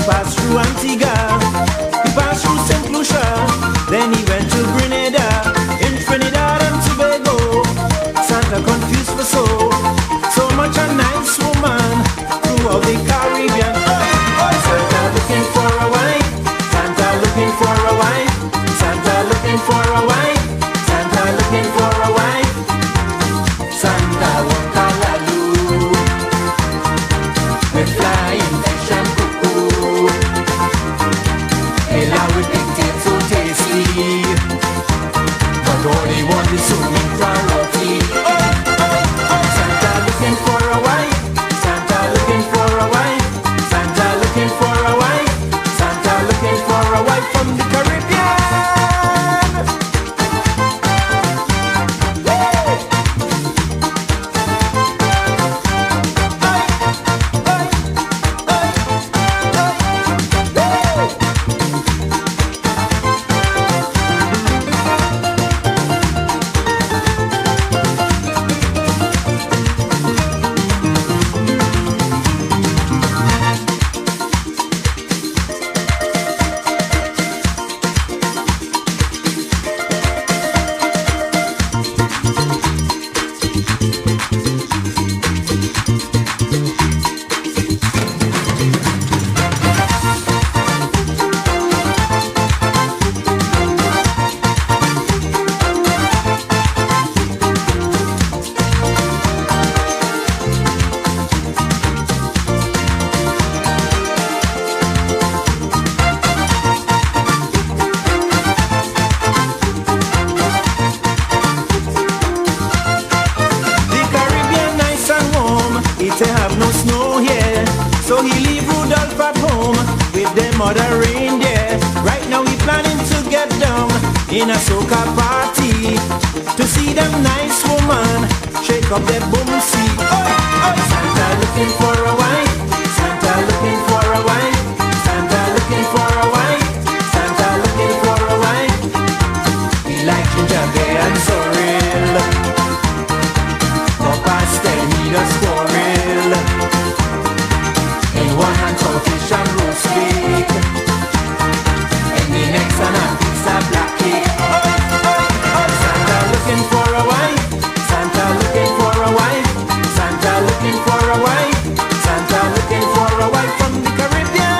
passed through Antigua, he passed through St. Lucia, then he went to Grenada. In Trinidad and Tobago, Santa confused for so much a nice woman throughout the Caribbean. Santa looking for a wife, Santa looking for a wife, Santa looking for a wife, Santa looking for a wife. Santa won't call a loo with flying fish and cuckoo. Ella with big taste so tasty, but all they want is swimming from roti. Santa looking for a wife, Santa looking for a wife, Santa looking for a wife, Santa looking for a wife from the Caribbean. In a soca party to see them nice woman shake up their boom see. Santa looking for a wife, Santa looking for a wife, Santa looking for a wife, Santa looking for a wife. He like ginger beer and sorrel, but pastel need a squirrel. In one hand codfish and roast pig, in the next hand a pizza black cake. Santa looking for a wife, Santa looking for a wife, Santa looking for a wife, Santa looking for a wife from the Caribbean.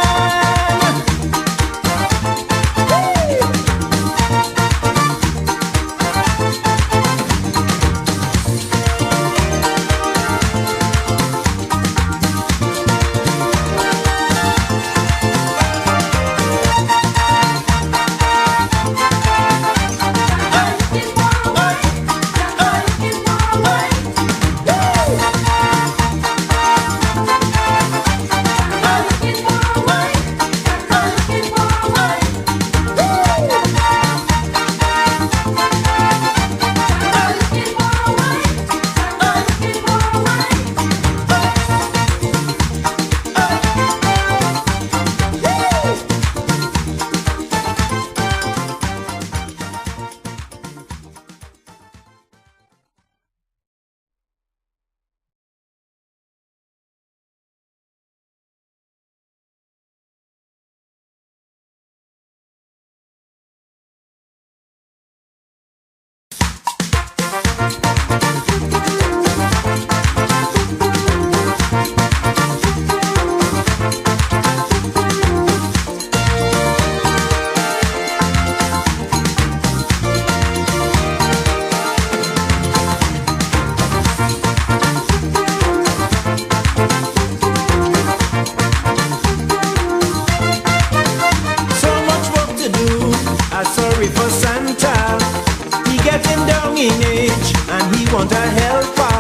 Want a helper,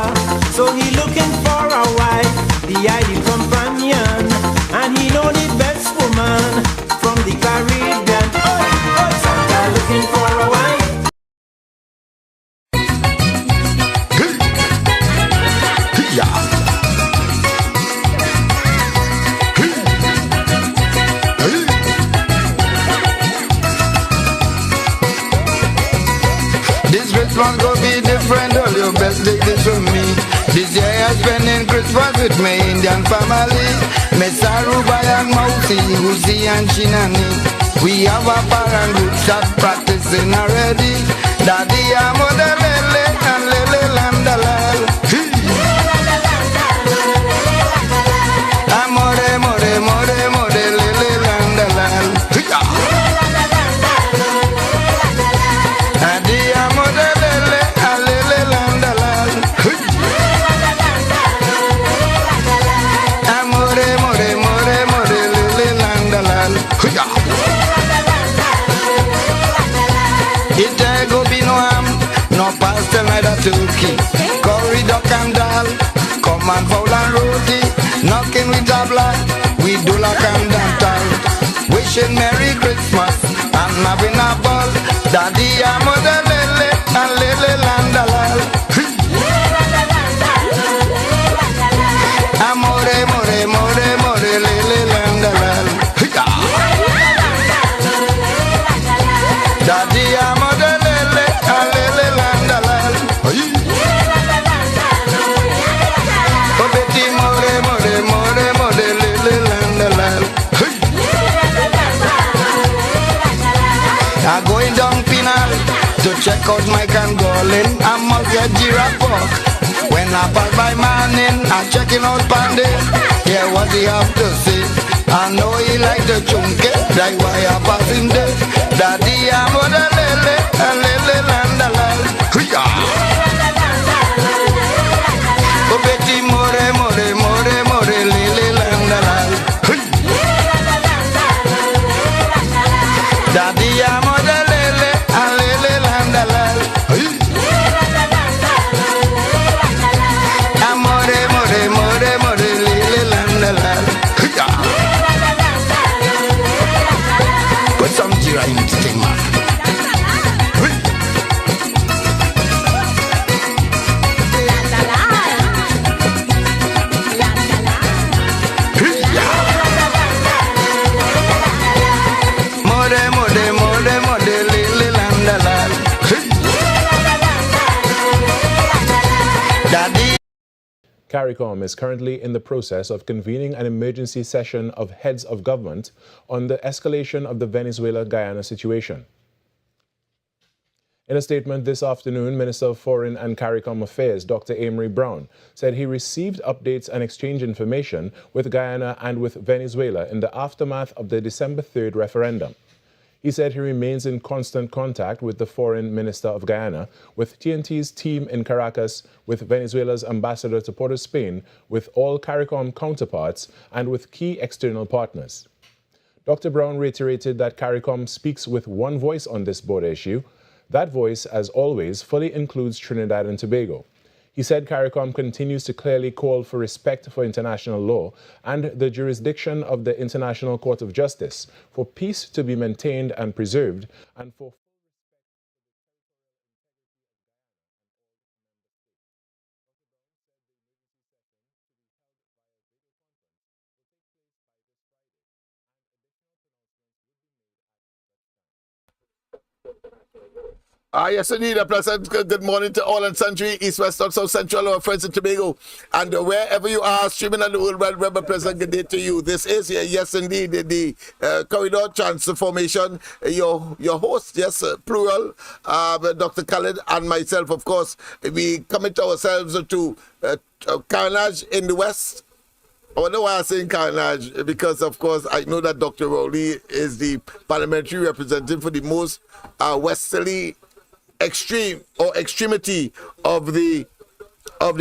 so he looking for a wife, the ideal companion, and he know the best woman from the Caribbean. Santa looking for a wife. This Christmas gonna be different, all your best take this from me. This year has with my Indian family. Miss Aruba and Mausi, Uzi and Chinani. We have a parent group that practicing already. Daddy amo de lele and lele landalal. Amore, more, more, more, lele landalal. Daddy amo de lele and lele landalal. Amore, more, more, more, lele landalal. It go be no ham, no pasta neither turkey. Curry, duck and dal, come and fowl and roti. Knocking with a black, we do like and dental. Wishing Merry Christmas and having a ball. Daddy amo de lele and lele landalal. Amore, more, more, more, lele landalal. Daddy amo de lele and lele landalal. Oh Betty, more, more, more, more, lele landalal. I'm going down Pinal to check out Mike and Golin. I must get giraffe pork. When I pass by Manning, I'm checking out Pandy. Hear what he have to say. I know he like the chunky, that's why I pass him there. Daddy, I'm on the lele, and lele landalal. Oh Betty, more, more, more, more, lele landalal. Daddy, I'm on the lele, and lele landalal. Amore, more, more, more, lele landalal. Put some jira in this thing, man. More, more, more, more, lele landalal. Daddy. CARICOM is currently in the process of convening an emergency session of heads of government on the escalation of the Venezuela-Guyana situation. In a statement this afternoon, Minister of Foreign and CARICOM Affairs, Dr. Amory Brown, said he received updates and exchanged information with Guyana and with Venezuela in the aftermath of the December 3rd referendum. He said he remains in constant contact with the Foreign Minister of Guyana, with TNT's team in Caracas, with Venezuela's ambassador to Port of Spain, with all CARICOM counterparts, and with key external partners. Dr. Brown reiterated that CARICOM speaks with one voice on this border issue. That voice, as always, fully includes Trinidad and Tobago. He said CARICOM continues to clearly call for respect for international law and the jurisdiction of the International Court of Justice, for peace to be maintained and preserved, and for Yes, indeed. A pleasant good morning to all and sundry, East, West, North, South, Central, our friends in Tobago. And wherever you are, streaming on the World Wide Web, a pleasant good day to you. This is, yes, indeed, the Corridor Transformation. Your host, yes, plural, Dr. Khaled and myself, of course. We commit ourselves to carnage in the West. I wonder why I'm saying carnage, because, of course, I know that Dr. Rowley is the parliamentary representative for the most westerly extreme or extremity of the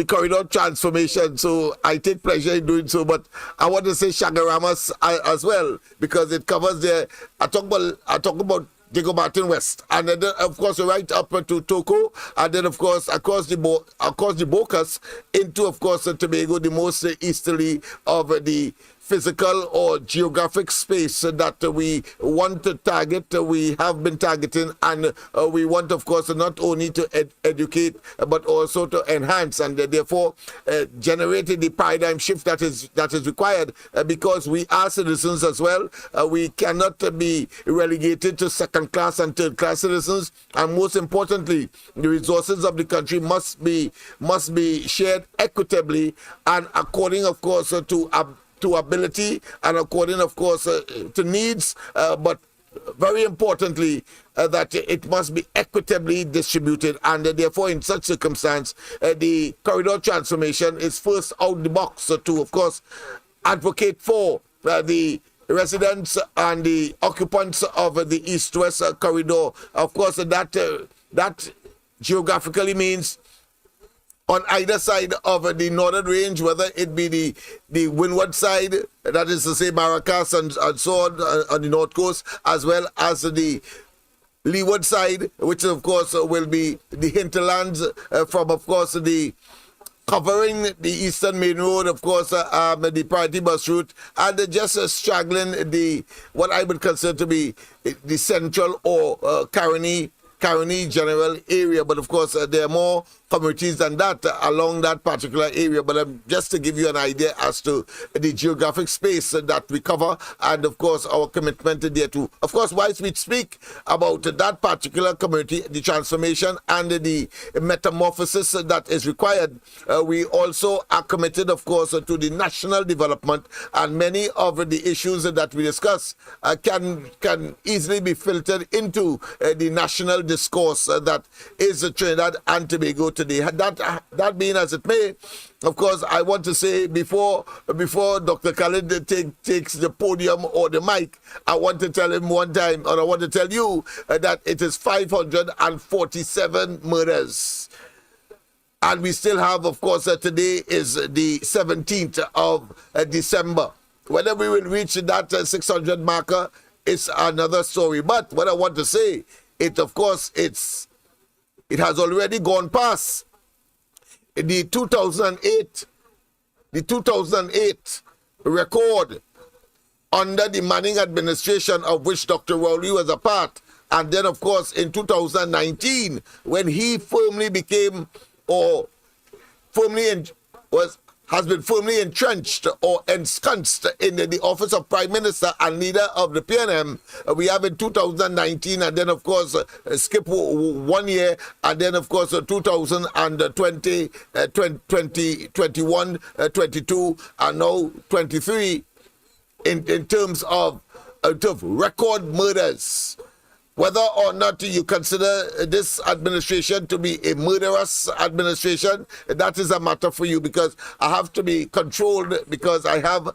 corridor transformation. So I take pleasure in doing so, but I want to say Shagaramas as well, because it covers I talk about Diego Martin West, and then of course right up to Toko, and then of course across the Bocas into of course Tobago, the most easterly of the physical or geographic space that we want to target, we have been targeting, and we want, of course, not only to educate, but also to enhance, and therefore generate the paradigm shift that is required, because we are citizens as well. We cannot be relegated to second-class and third-class citizens, and most importantly, the resources of the country must be shared equitably and according, of course, to ability, and according, of course, to needs, but very importantly, that it must be equitably distributed. And therefore, in such circumstance, the corridor transformation is first out the box to, of course, advocate for the residents and the occupants of the east-west corridor. Of course, that geographically means on either side of the northern range, whether it be the windward side, that is to say Maracas and so on the north coast, as well as the leeward side, which of course will be the hinterlands from, of course, the covering the Eastern Main Road, of course, the priority bus route, and just straggling what I would consider to be the central or Caroni general area. But of course, there are more communities than that along that particular area. But just to give you an idea as to the geographic space that we cover, and of course, our commitment there too. Of course, whilst we speak about that particular community, the transformation and the metamorphosis that is required, we also are committed, of course, to the national development, and many of the issues that we discuss can easily be filtered into the national discourse that is Trinidad and Tobago today. That being as it may, of course, I want to say before Dr. Khalid takes the podium or the mic, I want to tell him one time, or I want to tell you that it is 547 murders. And we still have, of course, today is the 17th of December. Whether we will reach that 600 marker is another story. But what I want to say, it has already gone past the 2008 record under the Manning administration, of which Dr. Rowley was a part. And then, of course, in 2019, when he firmly became, or has been firmly entrenched or ensconced in the office of Prime Minister and leader of the PNM. We have in 2019, and then, of course, skip 1 year, and then, of course, 2020, 2021, 22, and now 23 in terms of record murders. Whether or not you consider this administration to be a murderous administration, that is a matter for you, because I have to be controlled, because I have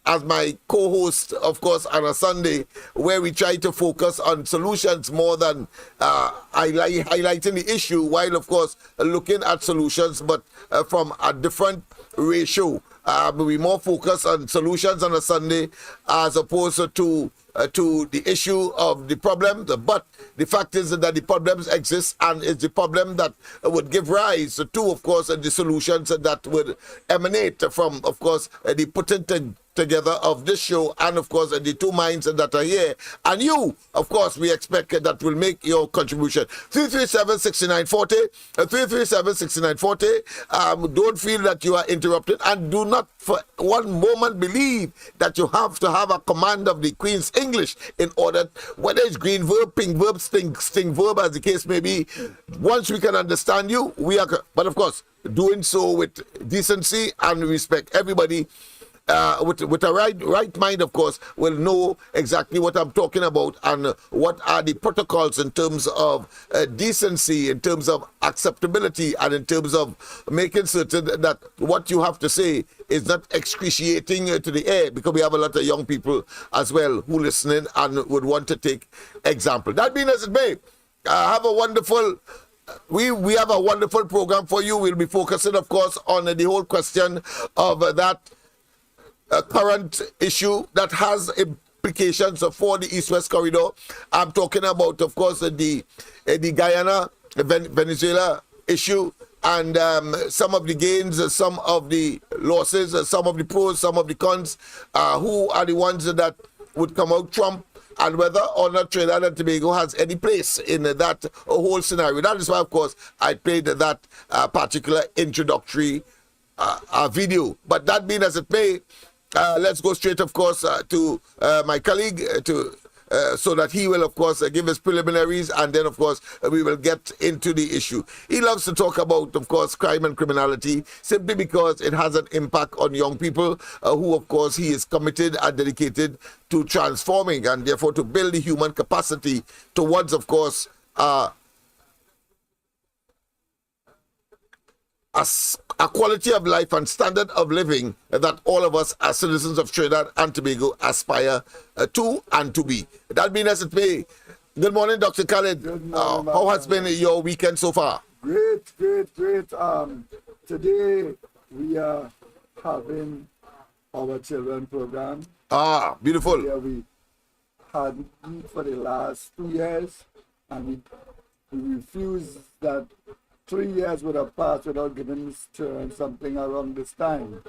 as my co-host, of course, on a Sunday, where we try to focus on solutions more than highlighting the issue, while, of course, looking at solutions, but from a different ratio. We more focus on solutions on a Sunday as opposed to the issue of the problem. But the fact is that the problems exist, and it's the problem that would give rise to, of course, the solutions that would emanate from, of course, the putting together of this show, and of course the two minds that are here, and you, of course, we expect that will make your contribution. 337-6940, 337-6940. Don't feel that you are interrupted, and do not for one moment believe that you have to have a command of the Queen's English in order, whether it's green verb, pink verb, sting verb, as the case may be. Once we can understand you, we are, but of course, doing so with decency and respect. Everybody with a right mind, of course, will know exactly what I'm talking about, and what are the protocols in terms of decency, in terms of acceptability, and in terms of making certain that what you have to say is not excruciating to the air, because we have a lot of young people as well who listening and would want to take example. That being as it may, have a wonderful. We have a wonderful program for you. We'll be focusing, of course, on the whole question of that current issue that has implications for the East-West corridor. I'm talking about, of course, the Guyana-Venezuela issue, and some of the gains, some of the losses, some of the pros, some of the cons, who are the ones that would come out Trump, and whether or not Trinidad and Tobago has any place in that whole scenario. That is why, of course, I played that particular introductory video. But that being as it may, let's go straight, of course, to my colleague so that he will, of course, give his preliminaries, and then, of course, we will get into the issue. He loves to talk about, of course, crime and criminality, simply because it has an impact on young people who, of course, he is committed and dedicated to transforming, and therefore to build the human capacity towards, of course, a quality of life and standard of living that all of us as citizens of Trinidad and Tobago aspire to and to be. That being as it may, good morning, Dr. Khalid. How has been your weekend so far? Great. Today we are having our children program. Beautiful. Yeah, we had it for the last 2 years, and we refused that 3 years would have passed without giving this children something around this time.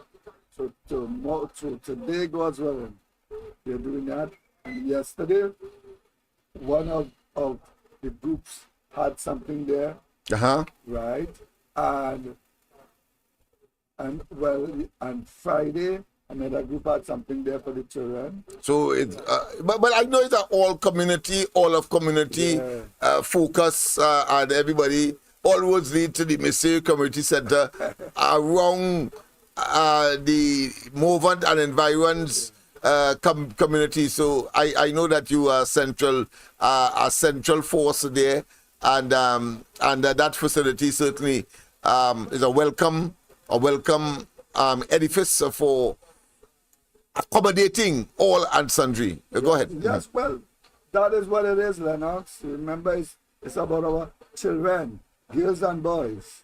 So today, God's willing, we're doing that. And yesterday, one of the groups had something there, right? And Friday, another group had something there for the children. So it's but I know it's an all of community focus, and everybody always lead to the Mississippi Community Center around the movement and environs community. So I know that you are a central force there, and that facility certainly is a welcome edifice for accommodating all and sundry. Go ahead. Yes, well, that is what it is, Lennox. Remember, it's about our children, girls and boys,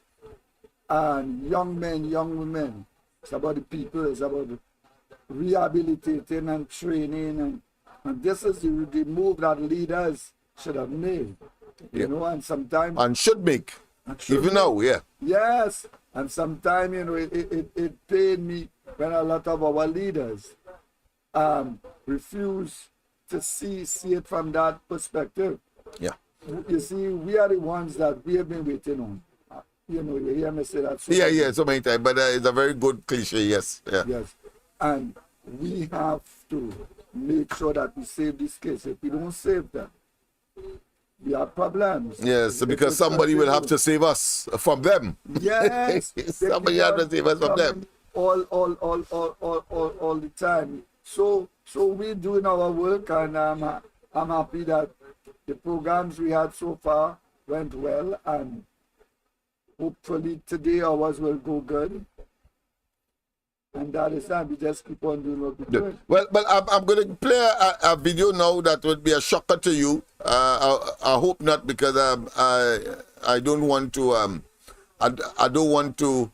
and young men, young women. It's about the people. It's about rehabilitating and training, and this is the move that leaders should have made. You know, and sometimes should make. Even now, yeah. Yes, and sometimes, you know, it pained me when a lot of our leaders refuse to see it from that perspective. Yeah. You see, we are the ones that we have been waiting on. You know, you hear me say that. So many times, but it's a very good cliche, yes. Yeah. Yes, and we have to make sure that we save this case. If we don't save them, we have problems. Yes, because somebody will have to save us from them. Yes, somebody has to save us from them. All the time. So we're doing our work, and I'm happy that the programs we had so far went well, and hopefully today ours will go good. And that is that. We just keep on doing what we're doing. Well, I'm going to play a video now that would be a shocker to you. I hope not, because I don't want to I don't want to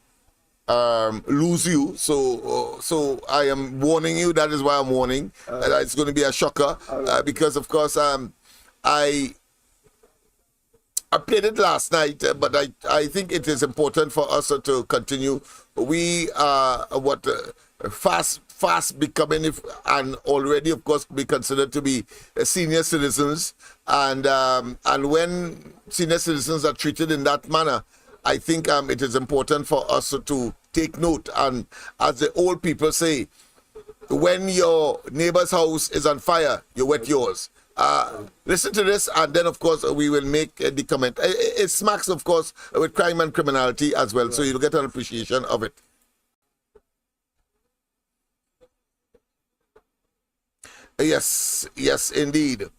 lose you. So I am warning you. That is why I'm warning. That it's going to be a shocker, because of course I played it last night, but I think it is important for us to continue. We are fast becoming, and already, of course, be considered to be senior citizens. And when senior citizens are treated in that manner, I think it is important for us to take note. And as the old people say, when your neighbor's house is on fire, you wet yours. Listen to this, and then, of course, we will make the comment. It smacks, of course, with crime and criminality as well, so you'll get an appreciation of it. Yes, indeed.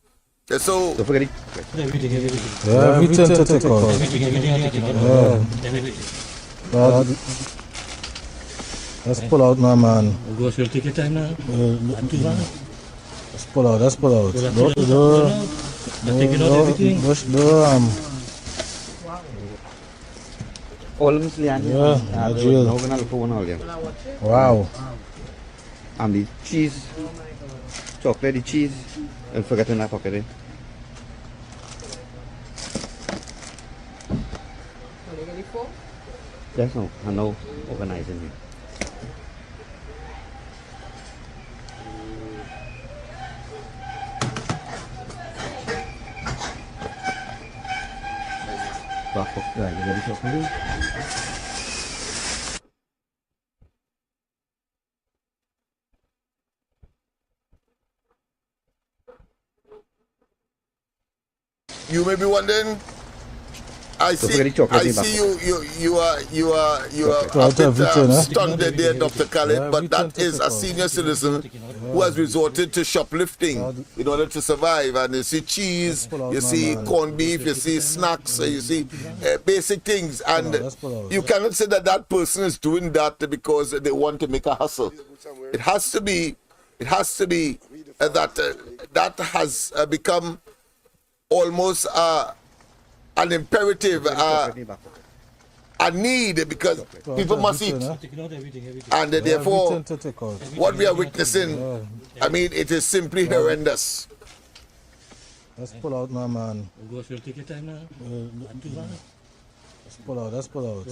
So, Don't forget it. Yeah, we tend to take out. Let's pull out now, man. Let's pull out. All of them, yeah, drill. Wow. And the cheese, chocolate, the cheese, and forget in that pocket. Yes, no, I know organizing here. Right, you ready to open? You may be wondering. I see you are a bit stunned there, Dr. Khaled, but that is a senior citizen who has resorted to shoplifting in order to survive. And you see cheese, you see corned beef, you see snacks, you see basic things. And you cannot say that that person is doing that because they want to make a hustle. It has to be that has become almost an imperative, a need, because people must eat. And therefore, what we are witnessing, I mean, it is simply horrendous. Let's pull out now, man. Let's pull out, let's pull out.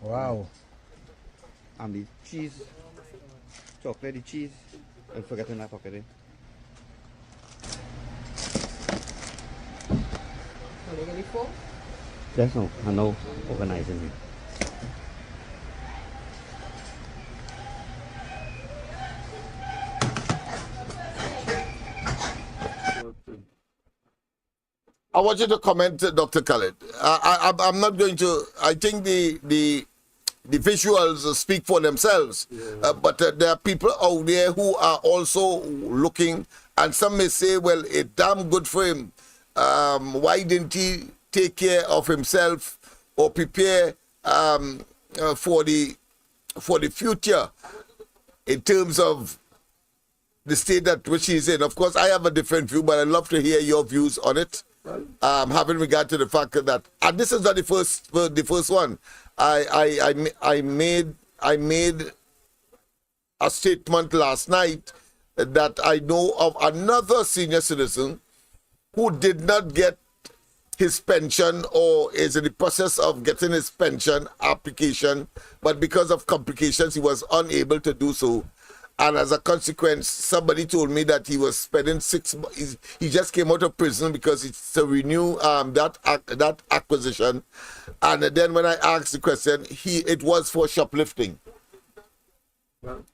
Wow. And the cheese, chocolate cheese, and forget in that pocket. Yes, no, I know organizing it. I want you to comment, Dr. Khaled. I'm not going to. I think the visuals speak for themselves, but there are people out there who are also looking, and some may say, well, it's damn good for him. Why didn't he take care of himself or prepare for the future in terms of the state that which he's in? Of course, I have a different view, but I'd love to hear your views on it. Having regard to the fact that, and this is not the first one. I made a statement last night that I know of another senior citizen who did not get his pension or is in the process of getting his pension application, but because of complications he was unable to do so. And as a consequence, somebody told me that he was spending 6 months. He just came out of prison because it's to renew that acquisition. And then when I asked the question, it was for shoplifting.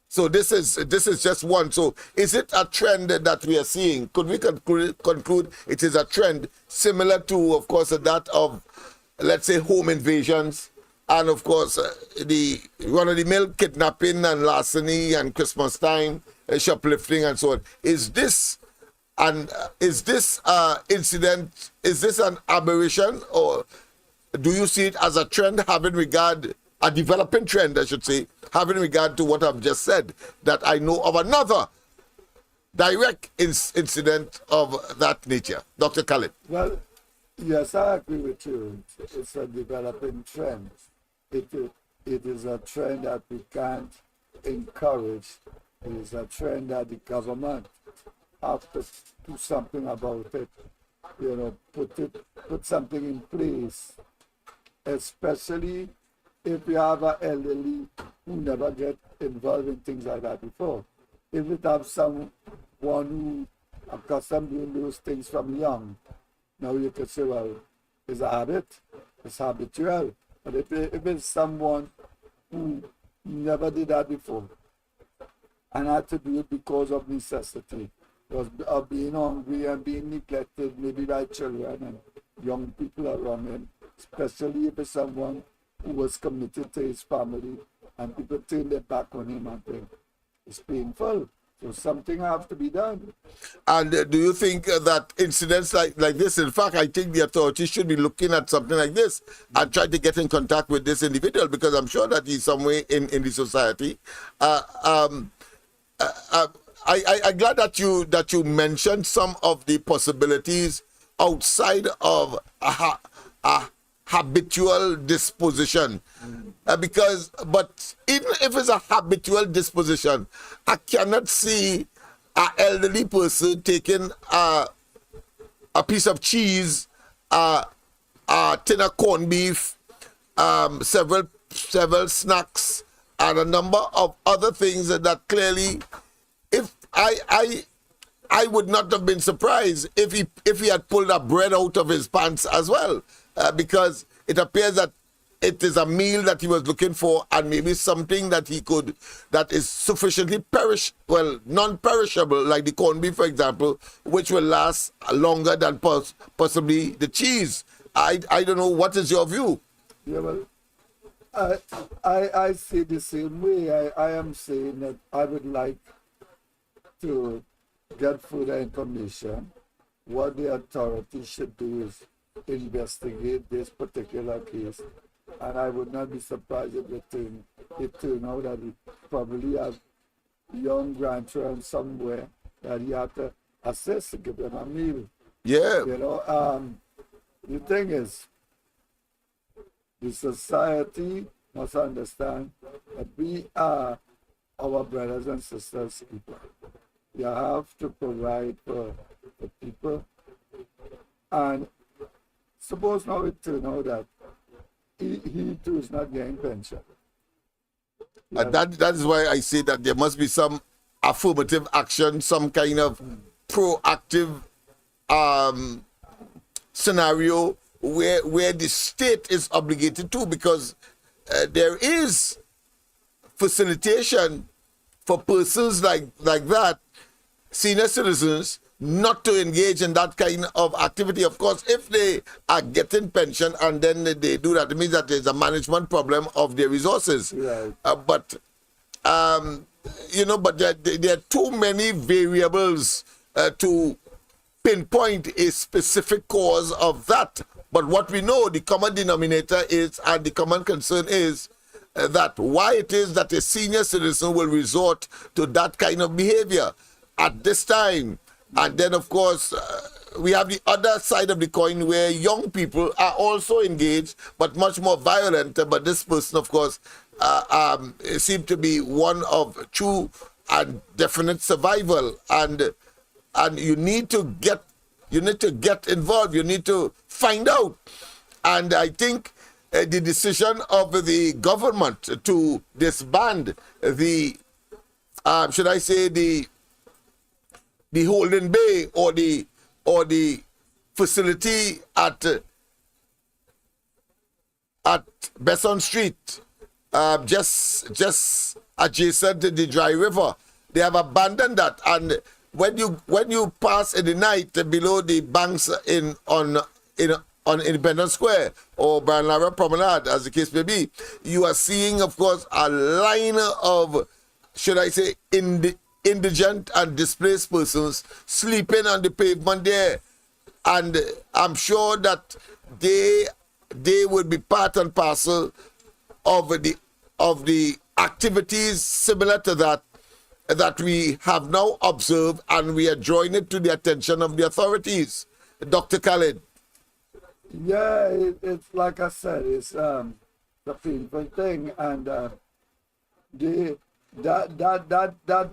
So this is just one. So is it a trend that we are seeing? Could we conclude it is a trend similar to, of course, that of, let's say, home invasions? And of course, the run-of-the-mill kidnapping and larceny and Christmas time, shoplifting and so on. Is this incident? Is this an aberration, or do you see it as a trend, having regard, a developing trend, I should say, having regard to what I've just said? That I know of another direct incident of that nature, Dr. Khaled. Well, yes, I agree with you. It's a developing trend. It is a trend that we can't encourage. It is a trend that the government have to do something about it. You know, put something in place, especially if you have an elderly who never get involved in things like that before. If you have someone who accustomed doing those things from young, now you could say, well, it's a habit, it's habitual. But if it's someone who never did that before and had to do it because of necessity, because of being hungry and being neglected, maybe by children and young people around him, especially if it's someone who was committed to his family and people turn their back on him and think it's painful. So something has to be done. And do you think that incidents like this, in fact, I think the authorities should be looking at something like this and try to get in contact with this individual, because I'm sure that he's somewhere in the society. I'm glad that you mentioned some of the possibilities outside of a habitual disposition, but even if it's a habitual disposition, I cannot see an elderly person taking a piece of cheese, a tin of corned beef, several snacks, and a number of other things that clearly, if I would not have been surprised if he had pulled a bread out of his pants as well, because it appears that it is a meal that he was looking for, and maybe something that that is sufficiently non-perishable, like the corned beef, for example, which will last longer than possibly the cheese. I don't know. What is your view? Yeah, well, I see the same way. I am saying that I would like to get further information. What the authorities should do is investigate this particular case, and I would not be surprised if it turned out that he probably have young grandchildren somewhere that he had to assist to give them a meal. Yeah. You know, the thing is, the society must understand that we are our brothers and sisters keeper. You have to provide for the people. And suppose now it turns out that he too is not getting pension. And that is why I say that there must be some affirmative action, some kind of proactive scenario where the state is obligated to, because there is facilitation for persons like that, senior citizens, not to engage in that kind of activity. Of course, if they are getting pension and then they do that, it means that there's a management problem of their resources. Right. But there are too many variables to pinpoint a specific cause of that. But what we know, the common denominator is, and the common concern is, that why it is that a senior citizen will resort to that kind of behavior at this time. And then, of course, we have the other side of the coin where young people are also engaged, but much more violent. But this person, of course, seemed to be one of true and definite survival. And you need to get involved. You need to find out. And I think the decision of the government to disband the holding bay or the facility at Besson Street, just adjacent to the dry river, they have abandoned that. And when you pass in the night below the banks on Independence Square or Barnlara Promenade, as the case may be, you are seeing, of course, a line of, should I say, indigent and displaced persons sleeping on the pavement there. And I'm sure that they would be part and parcel of the activities similar to that we have now observed, and we are drawing it to the attention of the authorities. Dr. Khalid. Yeah, it's like I said, it's the painful thing, and that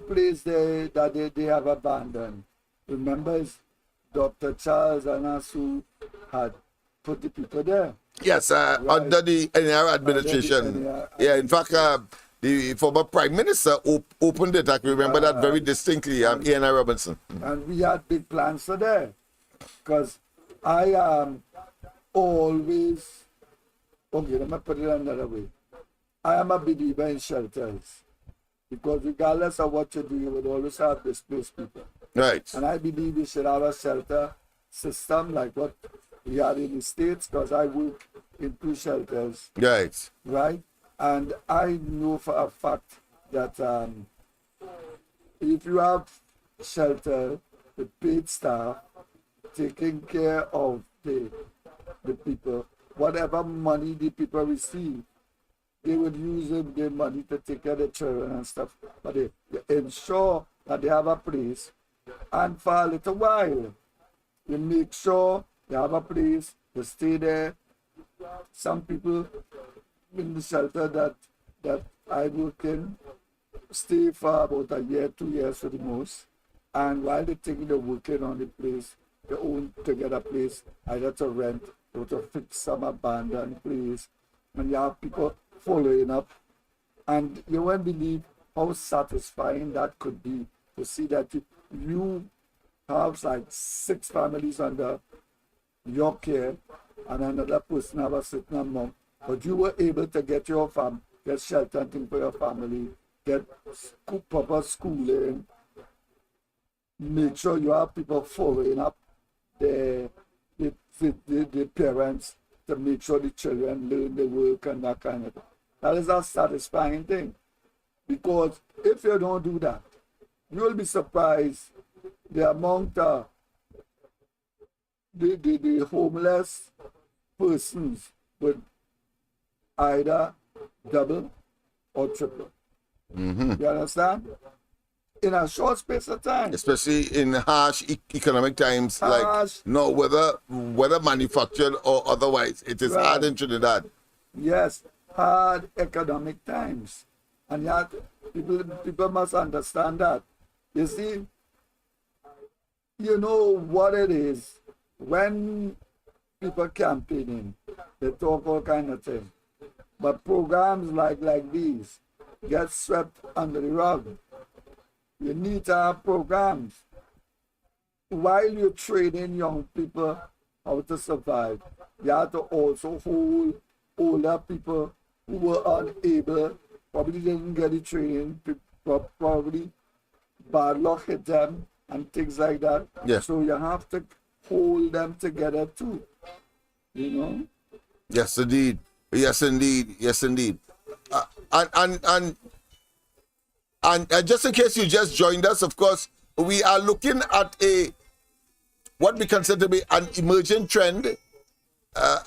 place that they have abandoned. Remember, it's Dr. Charles Anasu had put the people there. Yes, right. Under the NR administration. Yeah, in fact, the former Prime Minister opened it. I can remember that very distinctly. Ian Robinson. And we had big plans for there, because I am always, okay, let me put it another way. I am a believer in shelters, because regardless of what you do, you would always have displaced people. Right. And I believe we should have a shelter system like what we had in the States, because I work in 2 shelters. Right. Right? And I know for a fact that if you have shelter, the paid staff taking care of the people, whatever money the people receive, they would use their money to take care of the children and stuff. But they ensure that they have a place, and for a little while, you make sure they have a place to stay there. Some people in the shelter that I work in stay for about a year, 2 years for the most. And while they're taking the working on the place, they own to get a place either to rent or to fix some abandoned place. And you have people following up And you won't believe how satisfying that could be to see that you have like 6 families under your care and another person have a certain amount, but you were able to get your get shelter and thing for your family, get proper schooling, make sure you have people following up the parents to make sure the children learn the work and that kind of thing. That is a satisfying thing. Because if you don't do that, you will be surprised the amount of the homeless persons with either double or triple. You understand? In a short space of time. Especially in harsh economic times, whether manufactured or otherwise, it is hard in Trinidad. Yes, hard economic times. And yet, people must understand that. You see, you know what it is when people campaigning, they talk all kind of things. But programs like these get swept under the rug. You need to have programs. While you're training young people how to survive, you have to also hold older people who were unable, probably didn't get the training, probably bad luck hit them and things like that. Yeah. So you have to hold them together too. You know? Yes, indeed. Yes, indeed. Yes, indeed. And just in case you just joined us, of course, we are looking at what we consider to be an emergent trend. On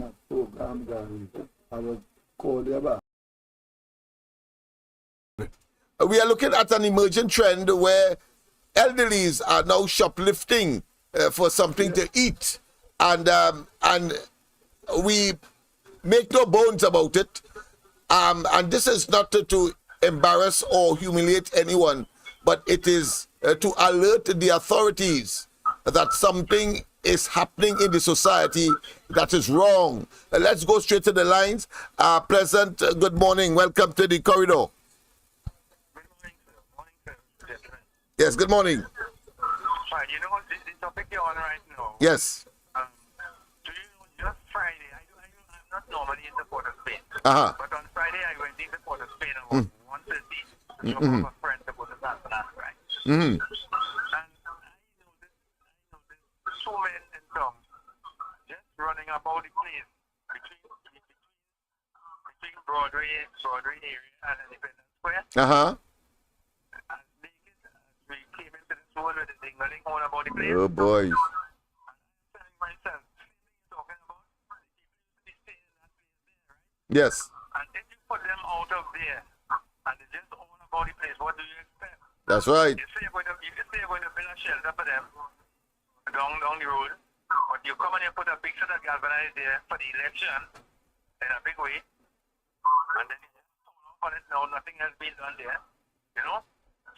a program, Gary, I will call you back. We are looking at an emergent trend where elderlies are now shoplifting for something to eat, and we make no bones about it. And this is not to embarrass or humiliate anyone, but it is to alert the authorities that something is happening in the society that is wrong. Let's go straight to the lines. Pleasant, good morning. Welcome to the corridor. Yes, good morning. Right, you know the topic you're on right now? Yes. Do you know, just Friday, I'm not normally in the Port of Spain. Uh-huh. But on Friday, I went in the Port of Spain about 1:30 to drop off a friend to go to San Fernando, right? Mm-hmm. And I noticed two men in town just running about the place between Broadway area and Independence Square. Uh-huh. We came into this road with the dingling all about the place. Oh, boy. I'm telling myself, talking about the people used to be staying in that place there, right? Yes. And if you put them out of there and they just all about the place, what do you expect? That's right. You say you're going to build a shelter for them down the road, but you come and you put a big set of galvanized there for the election in a big way, and then you just hold off on it now, nothing has been done there, you know?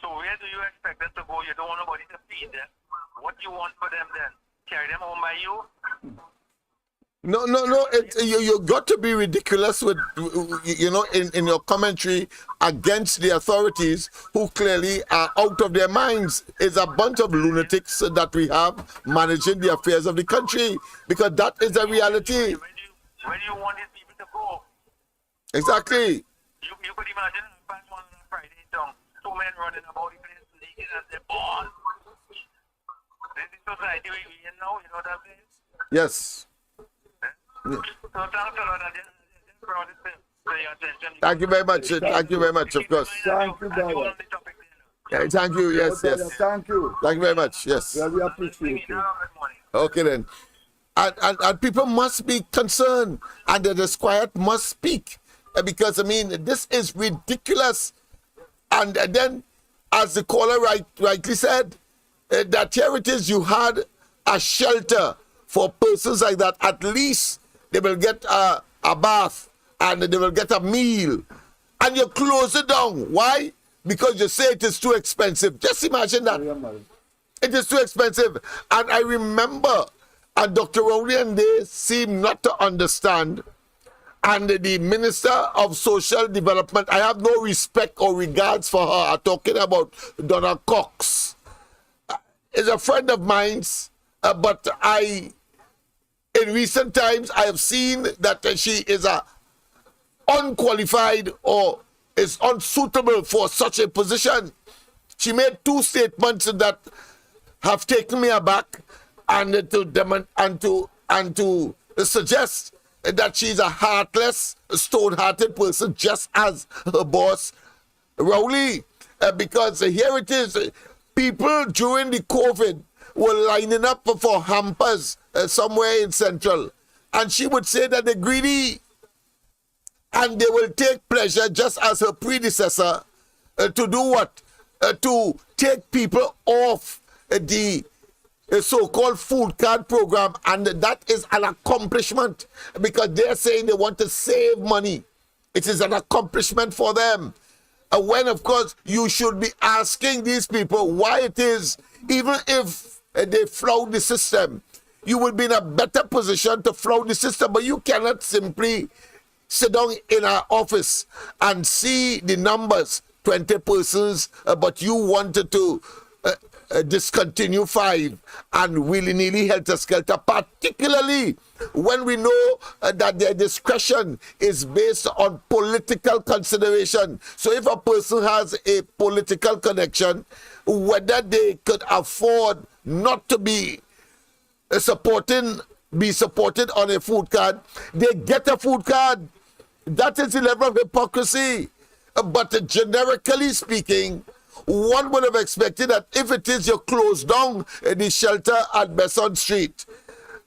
So where do you expect them to go? You don't want nobody to feed them. What do you want for them then? Carry them home by you? No. You got to be ridiculous with, in your commentary against the authorities who clearly are out of their minds. It's a bunch of lunatics that we have managing the affairs of the country, because that is the reality. Where do you want these people to go? Exactly. You could imagine past one on a Friday down, two men running about the place naked as they're born. This is the society we in now, you know what I'm saying? Yes. So thanks a lot. I just brought it to your attention. Thank you very much. Thank you very much, of course. Thank you, brother. Yeah, thank you. Yes, Brother, yes. thank you. Thank you very much. Yes. Very appreciate it. Okay then. And people must be concerned, and the disquiet must speak, because I mean this is ridiculous. And then, as the caller rightly said, that here it is, you had a shelter for persons like that. At least they will get a bath and they will get a meal, and you close it down. Why? Because you say it is too expensive. Just imagine that. It is too expensive. And I remember, and Dr. Rowley and they seem not to understand, and the Minister of Social Development, I have no respect or regards for her. I'm talking about Donna Cox. Is a friend of mine's, but in recent times, I have seen that she is unqualified or is unsuitable for such a position. She made two statements that have taken me aback, and to suggest that she's a heartless, stone-hearted person, just as her boss, Rowley. Because here it is, people during the COVID were lining up for hampers somewhere in Central. And she would say that they're greedy and they will take pleasure, just as her predecessor, to do what? To take people off the so-called food card program, and that is an accomplishment because they're saying they want to save money. It is an accomplishment for them. When, of course, you should be asking these people why it is, even if they flout the system, you will be in a better position to flout the system, but you cannot simply sit down in our office and see the numbers, 20 persons, but you wanted to discontinue 5 and willy-nilly helter-skelter, particularly when we know that their discretion is based on political consideration. So if a person has a political connection, whether they could afford not to be supported on a food card, they get a food card. That is the level of hypocrisy. But generically speaking, one would have expected that if it is you close down the shelter at Besson Street,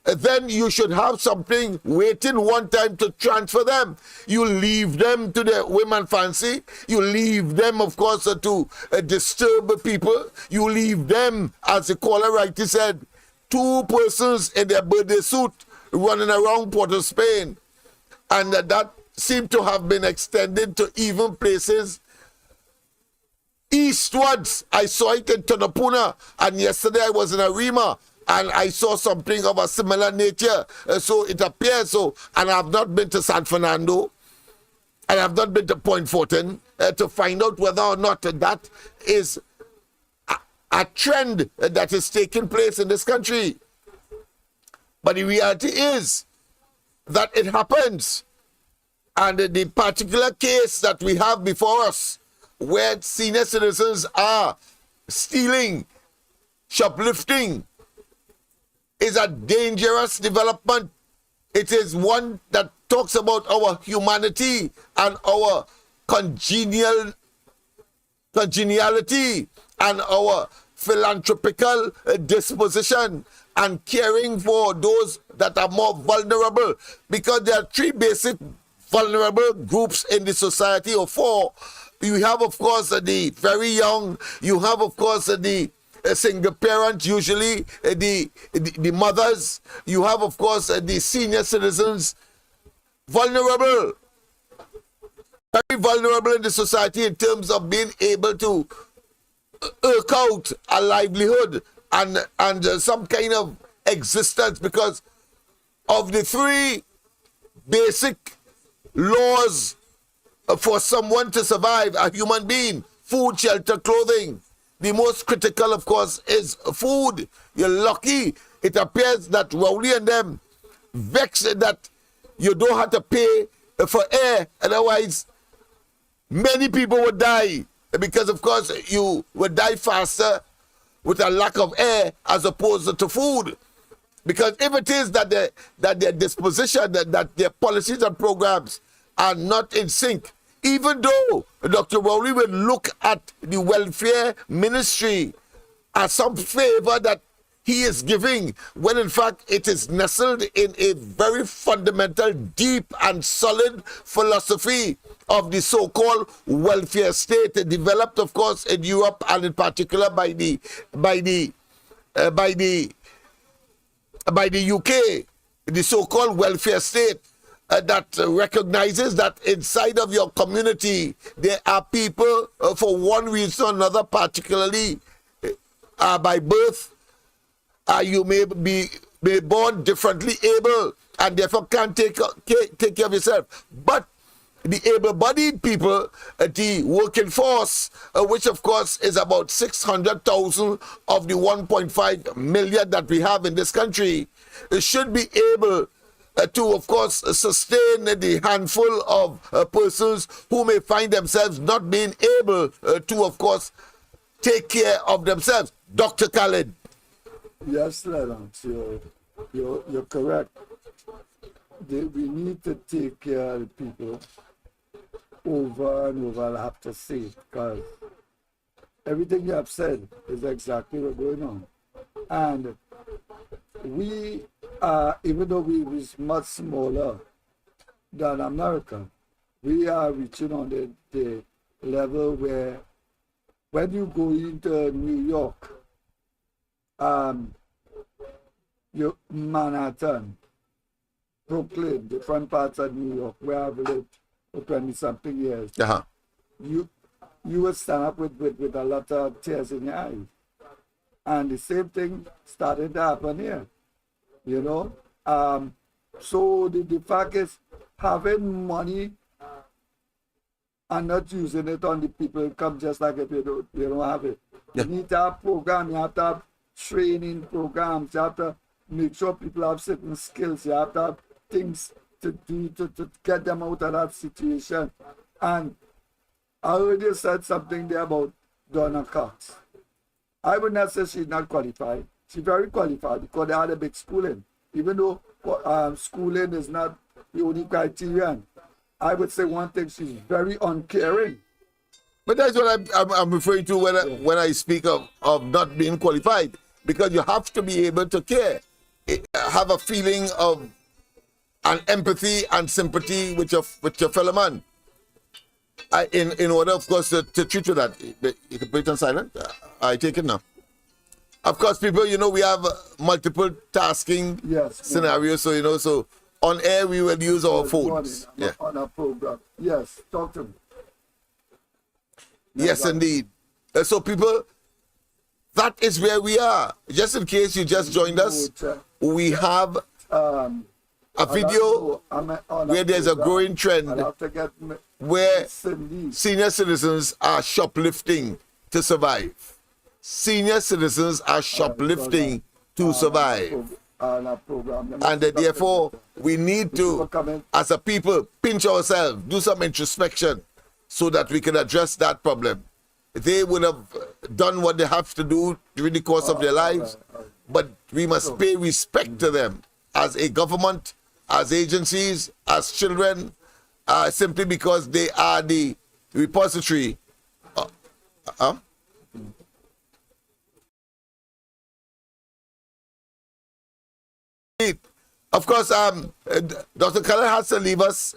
then you should have something waiting one time to transfer them. You leave them to the women fancy. You leave them, of course, to disturb people. You leave them, as the caller rightly said, 2 persons in their birthday suit running around Port of Spain. And that seemed to have been extended to even places eastwards. I saw it in Tonopuna, and yesterday I was in Arima, and I saw something of a similar nature. So it appears so, and I have not been to San Fernando, and I have not been to Point Fortin to find out whether or not that is a trend that is taking place in this country. But the reality is that it happens, and the particular case that we have before us, where senior citizens are stealing, shoplifting, is a dangerous development. It is one that talks about our humanity and our congeniality and our philanthropical disposition and caring for those that are more vulnerable, because there are 3 basic vulnerable groups in the society, or 4. You have, of course, the very young. You have, of course, the single parent, usually the mothers. You have, of course, the senior citizens. Vulnerable. Very vulnerable in the society in terms of being able to eke out a livelihood and some kind of existence, because of the 3 basic laws for someone to survive, a human being: food, shelter, clothing. The most critical, of course, is food. You're lucky. It appears that Rowley and them vexed that you don't have to pay for air. Otherwise, many people would die, because, of course, you would die faster with a lack of air as opposed to food. Because if it is that their disposition, that their policies and programs are not in sync, even though Dr. Rowley will look at the welfare ministry as some favor that he is giving, when in fact it is nestled in a very fundamental, deep and solid philosophy of the so-called welfare state, developed, of course, in Europe, and in particular by the UK, the so-called welfare state. That recognizes that inside of your community there are people for one reason or another, particularly by birth, you may be be born differently able and therefore can't take care of yourself. But the able-bodied people, the working force, which of course is about 600,000 of the 1.5 million that we have in this country, should be able to, of course, sustain the handful of persons who may find themselves not being able to, of course, take care of themselves. Dr. Khalid. Yes, Lennox, you're correct. We need to take care of the people over and over, I have to say, because everything you have said is exactly what's going on. And we are, even though we is much smaller than America, we are reaching on the level where when you go into New York, Manhattan, Brooklyn, different parts of New York, where I've lived for 20-something years, you will stand up with a lot of tears in your eyes. And the same thing started to happen here, you know. So the fact is, having money and not using it on the people who come just like if you don't have it. You need to have programs, you have to have training programs, you have to make sure people have certain skills, you have to have things to do to get them out of that situation. And I already said something there about Donna Cox. I would not say she's not qualified. She's very qualified because they had a big schooling. Even though schooling is not the only criterion, I would say one thing, she's very uncaring. But that's what I'm referring to when I speak of not being qualified, because you have to be able to care, have a feeling of an empathy and sympathy with your fellow man. In order, of course, to treat you that. You can put it on silent. I take it now. Of course, people, we have multiple tasking scenarios. So, so on air we will use our phones. On our program. Yes, talk to me. Yes, indeed. So people, that is where we are. Just in case you just joined us, we have a video where there's a growing trend where senior citizens are shoplifting to survive. Senior citizens are shoplifting to survive. And therefore, we need to, as a people, pinch ourselves, do some introspection so that we can address that problem. They would have done what they have to do during the course of their lives, but we must pay respect to them as a government, as agencies, as children, simply because they are the repository. Of course, Dr. Khalid has to leave us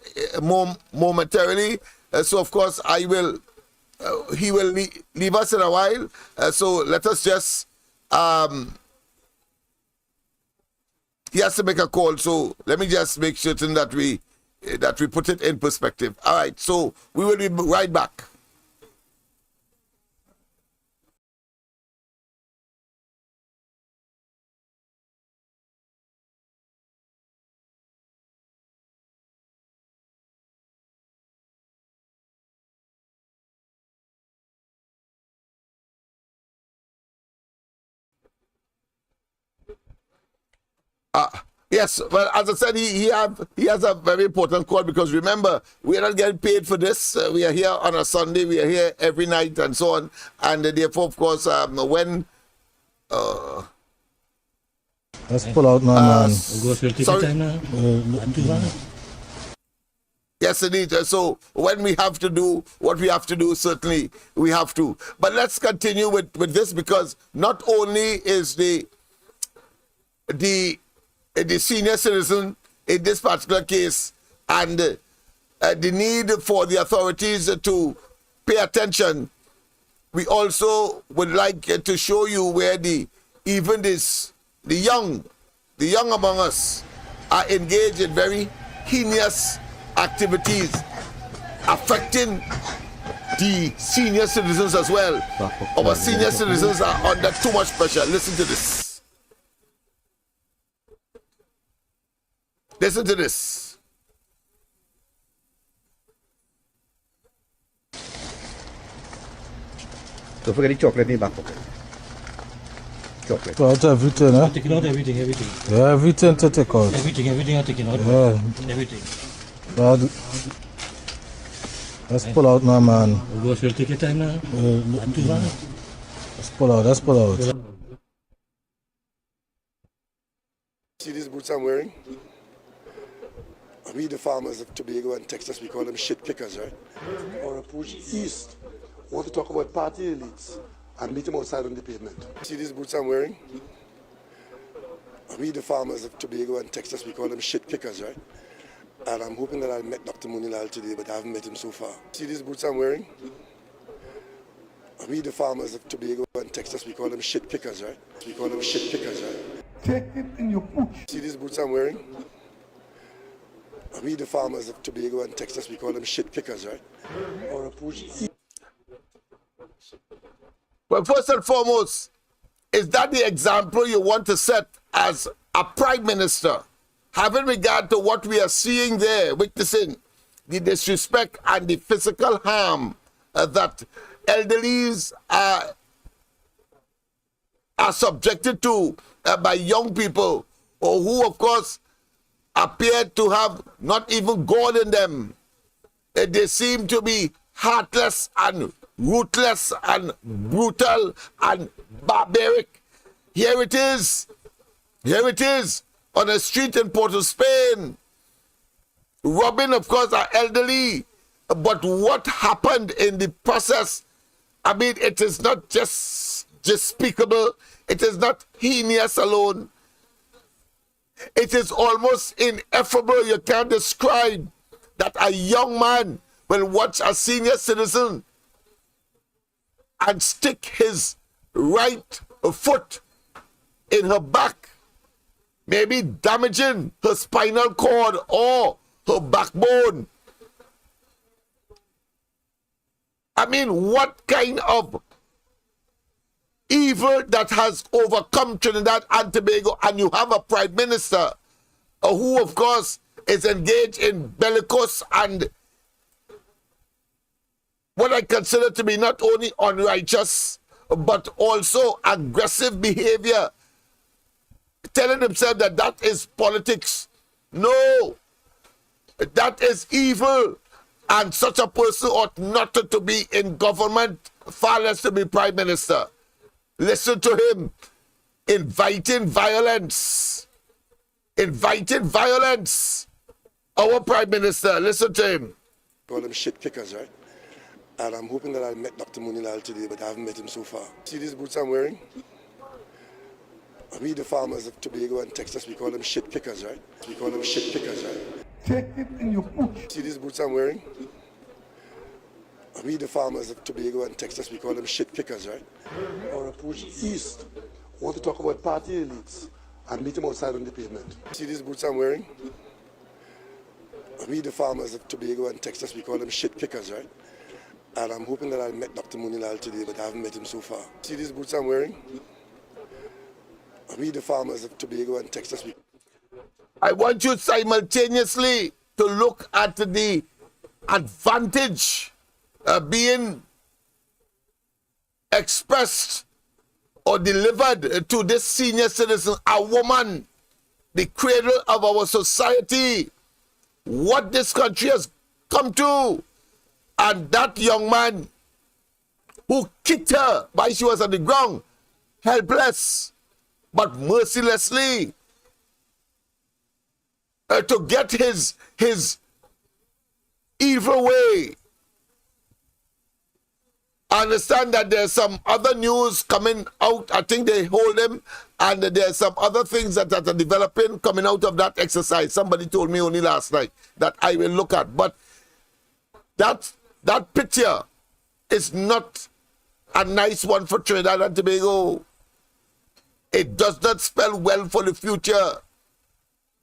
momentarily, so of course he will leave us in a while. So let us just, he has to make a call, so let me just make certain that we put it in perspective. All right, so we will be right back. Yes, well, as I said, he has a very important call, because remember, we are not getting paid for this. We are here on a Sunday, we are here every night and so on. And therefore, of course, when... Let's pull out now, man. Yes, indeed. So when we have to do what we have to do, certainly we have to. But let's continue with this, because not only is the senior citizen in this particular case and the need for the authorities to pay attention, we also would like to show you where the young among us are engaged in very heinous activities affecting the senior citizens as well. Our senior citizens are under too much pressure. Listen to this. Listen to this. Don't forget the chocolate in the back pocket. Chocolate. Out everything, eh? Taking out everything. Yeah, everything to take out. Everything I'm taking out. Yeah. Everything. But let's pull out now, man. We'll go take your time now. Not too bad. Let's pull out, let's pull out. See these boots I'm wearing? We the farmers of Tobago and Texas, we call them shit kickers, right? Or approach east. Want to talk about party elites and meet them outside on the pavement. See these boots I'm wearing? We the farmers of Tobago and Texas, we call them shit kickers, right? And I'm hoping that I'll meet Dr. Munilal today, but I haven't met him so far. See these boots I'm wearing? We the farmers of Tobago and Texas, we call them shit kickers, right? We call them shit kickers, right? Take it in your pooch. See these boots I'm wearing? We the farmers of Tobago and Texas, we call them shit kickers, right? Or approach. Well, first and foremost, is that the example you want to set as a prime minister, having regard to what we are seeing there, witnessing the disrespect and the physical harm that elderlies are subjected to by young people, or who, of course, appear to have not even God in them. They seem to be heartless and ruthless and brutal and barbaric. Here it is on a street in Port of Spain, robbing, of course, our elderly. But what happened in the process, I mean, it is not just despicable, it is not heinous alone. It is almost ineffable. You can't describe that a young man will watch a senior citizen and stick his right foot in her back, maybe damaging her spinal cord or her backbone. I mean, what kind of evil that has overcome Trinidad and Tobago, and you have a prime minister who, of course, is engaged in bellicose and what I consider to be not only unrighteous, but also aggressive behavior, telling himself that that is politics. No, that is evil, and such a person ought not to be in government, far less to be prime minister. Listen to him, inviting violence. Our prime minister, listen to him. Call them shit kickers, right? And I'm hoping that I'll meet Dr. Munilal today, but I haven't met him so far. See these boots I'm wearing? We the farmers of Tobago and Texas, we call them shit kickers, right? We call them shit kickers, right? Take it in your pooch. See these boots I'm wearing? We the farmers of Tobago and Texas, we call them shit kickers, right? Or approach east. Want to talk about party elites and meet them outside on the pavement. See these boots I'm wearing? We the farmers of Tobago and Texas, we call them shit kickers, right? And I'm hoping that I'll meet Dr. Munilal today, but I haven't met him so far. See these boots I'm wearing? We the farmers of Tobago and Texas. I want you simultaneously to look at the advantage being expressed or delivered to this senior citizen, a woman, the cradle of our society, what this country has come to. And that young man who kicked her while she was on the ground, helpless, but mercilessly, to get his evil way. I understand that there's some other news coming out. I think they hold him, and there's some other things that are developing coming out of that exercise. Somebody told me only last night that I will look at. But that picture is not a nice one for Trinidad and Tobago. It does not spell well for the future.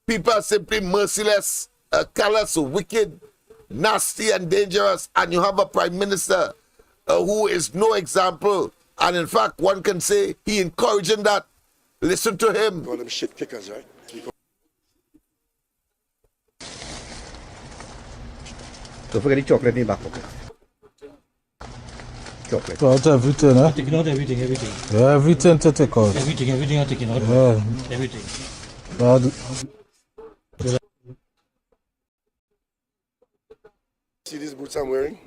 People are simply merciless, callous, wicked, nasty, and dangerous. And you have a prime minister who is no example. And in fact, one can say he encouraging that. Listen to him. Call them shit kickers, right? Don't forget the chocolate in the back pocket. Chocolate. Out everything, eh? Taking out everything. Yeah, everything to take out. Everything are taking out. Yeah. Everything. Bad. See these boots I'm wearing?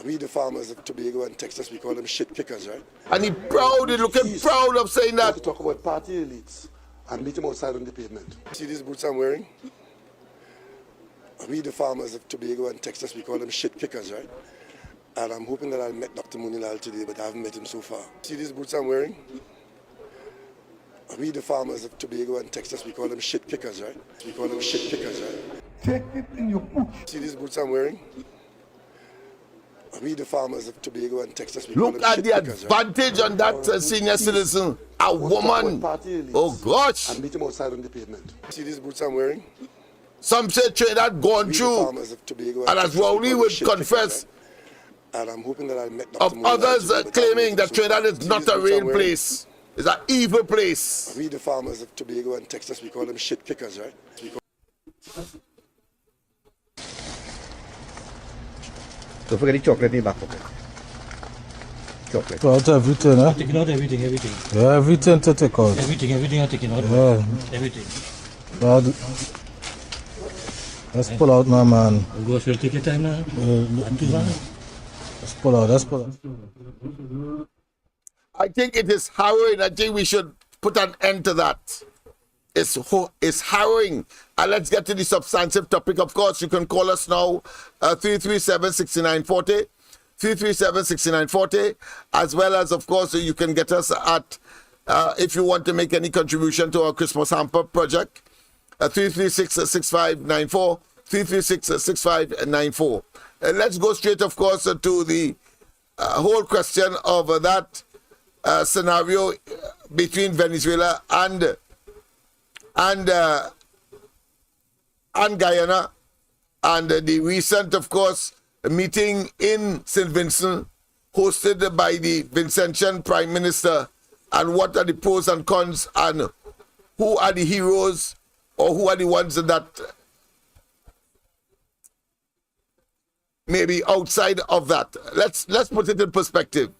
We the farmers of Tobago and Texas, we call them shit kickers, right? And he proud, he looking proud of saying that. To talk about party elites and meet them outside on the pavement. See these boots I'm wearing? We the farmers of Tobago and Texas, we call them shit kickers, right? And I'm hoping that I'll meet Dr. Munilal today, but I haven't met him so far. See these boots I'm wearing? We the farmers of Tobago and Texas, we call them shit kickers, right? We call them shit kickers, right? Take it in your boot. See these boots I'm wearing? We the farmers of Tobago and Texas, we call Look them at shit the kickers, right? advantage on that senior citizen. A woman. Oh gosh. And meet them outside on the pavement. See these boots I'm wearing? Some say Trinidad gone through. And as Rowley would confess, and I'm hoping that I'll meet of others claiming that Trinidad is not a real place. It's an evil place. We the farmers of Tobago and Texas, we call them shit kickers, right? Don't forget the chocolate in the back pocket. Chocolate. Out everything, eh? Taking out everything. Yeah, everything to take out. Everything are taking out. Yeah. Everything. Bad. Let's pull out now, man. Go for take your time now. Let's pull out. I think it is harrowing. I think we should put an end to that. It's harrowing. And let's get to the substantive topic. Of course, you can call us now, 337-6940, 337-6940, as well as, of course, you can get us at, if you want to make any contribution to our Christmas hamper project, 336-6594, 336-6594. Let's go straight, of course, to the whole question of that scenario between Venezuela and Guyana, and the recent, of course, meeting in St. Vincent, hosted by the Vincentian Prime Minister, and what are the pros and cons, and who are the heroes, or who are the ones that maybe outside of that. Let's put it in perspective.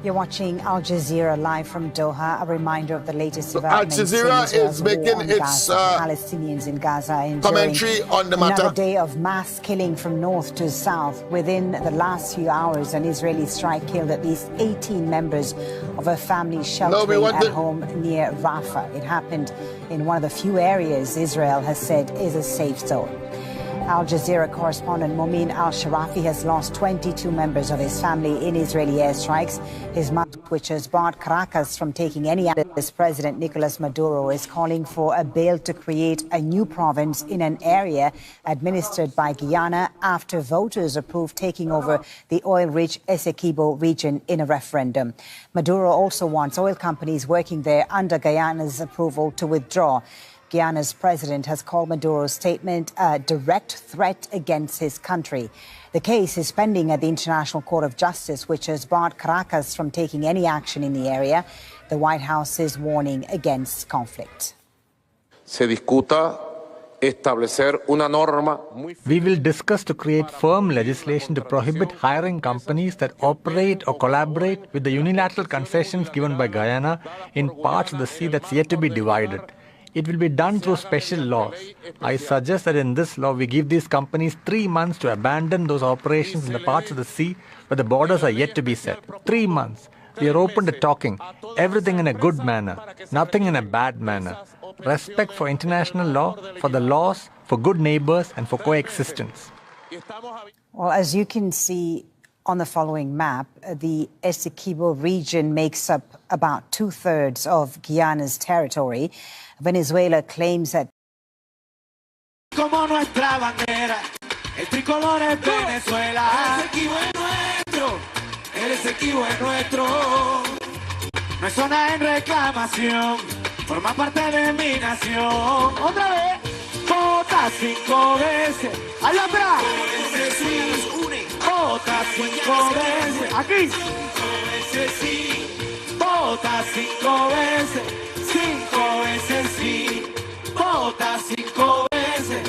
You're watching Al Jazeera live from Doha. A reminder of the latest developments. Al Jazeera is making its Palestinians in Gaza commentary on the matter. Another day of mass killing from north to south. Within the last few hours, an Israeli strike killed at least 18 members of a family sheltering at home near Rafah. It happened in one of the few areas Israel has said is a safe zone. Al Jazeera correspondent Momin Al-Sharafi has lost 22 members of his family in Israeli airstrikes. His mother, which has barred Caracas from taking any action. President Nicolas Maduro is calling for a bill to create a new province in an area administered by Guyana after voters approved taking over the oil-rich Essequibo region in a referendum. Maduro also wants oil companies working there under Guyana's approval to withdraw. Guyana's president has called Maduro's statement a direct threat against his country. The case is pending at the International Court of Justice, which has barred Caracas from taking any action in the area. The White House is warning against conflict. We will discuss to create firm legislation to prohibit hiring companies that operate or collaborate with the unilateral concessions given by Guyana in parts of the sea that's yet to be divided. It will be done through special laws. I suggest that in this law, we give these companies 3 months to abandon those operations in the parts of the sea where the borders are yet to be set. 3 months. We are open to talking. Everything in a good manner. Nothing in a bad manner. Respect for international law, for the laws, for good neighbors, and for coexistence. Well, as you can see on the following map, the Essequibo region makes up about 2/3 of Guyana's territory. Venezuela claims that como nuestra bandera, el tricolor es Venezuela. El Essequibo es nuestro, el Essequibo es nuestro. No es zona en reclamación, forma parte de mi nación. Otra vez, vota Vota 5 veces. Allá atrás. Vota 5 veces. Aquí. 5 veces sí. Vota 5 veces. 5 veces sí. Vota 5 veces.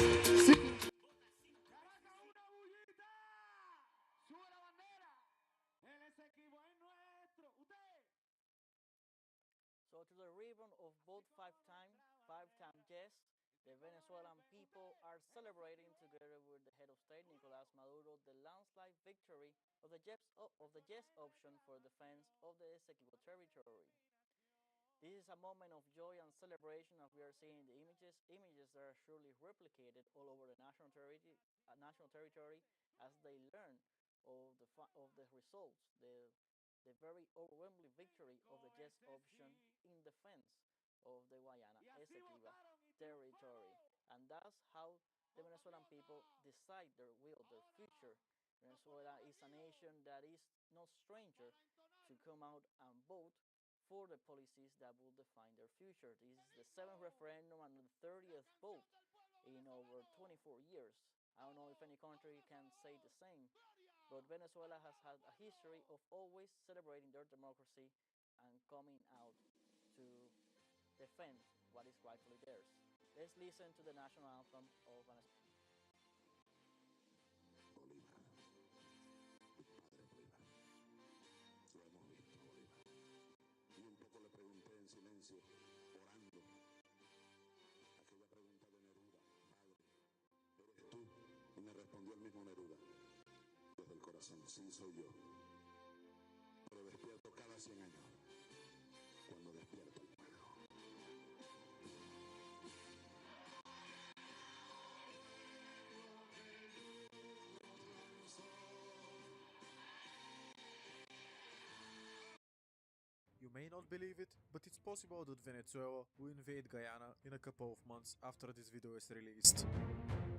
So to the ribbon of both five-time yes, the Venezuelan people are celebrating together with the head of state, Nicolás Maduro, the landslide victory of the yes option for defense of the Essequibo territory. This is a moment of joy and celebration as we are seeing the images that are surely replicated all over the national territory as they learn of the results, the very overwhelming victory of the yes option in defense of the Guyana-Essequibo territory. And that's how the Venezuelan people decide their will, their future. Venezuela is a nation that is no stranger to come out and vote for the policies that will define their future. This is the 7th referendum and the 30th vote in over 24 years. I don't know if any country can say the same, but Venezuela has had a history of always celebrating their democracy and coming out to defend what is rightfully theirs. Let's listen to the national anthem of Venezuela. Sí, soy yo. Pero despierto cada 100 años. Cuando despierto el pueblo. You may not believe it, but it's possible that Venezuela will invade Guyana in a couple of months after this video is released.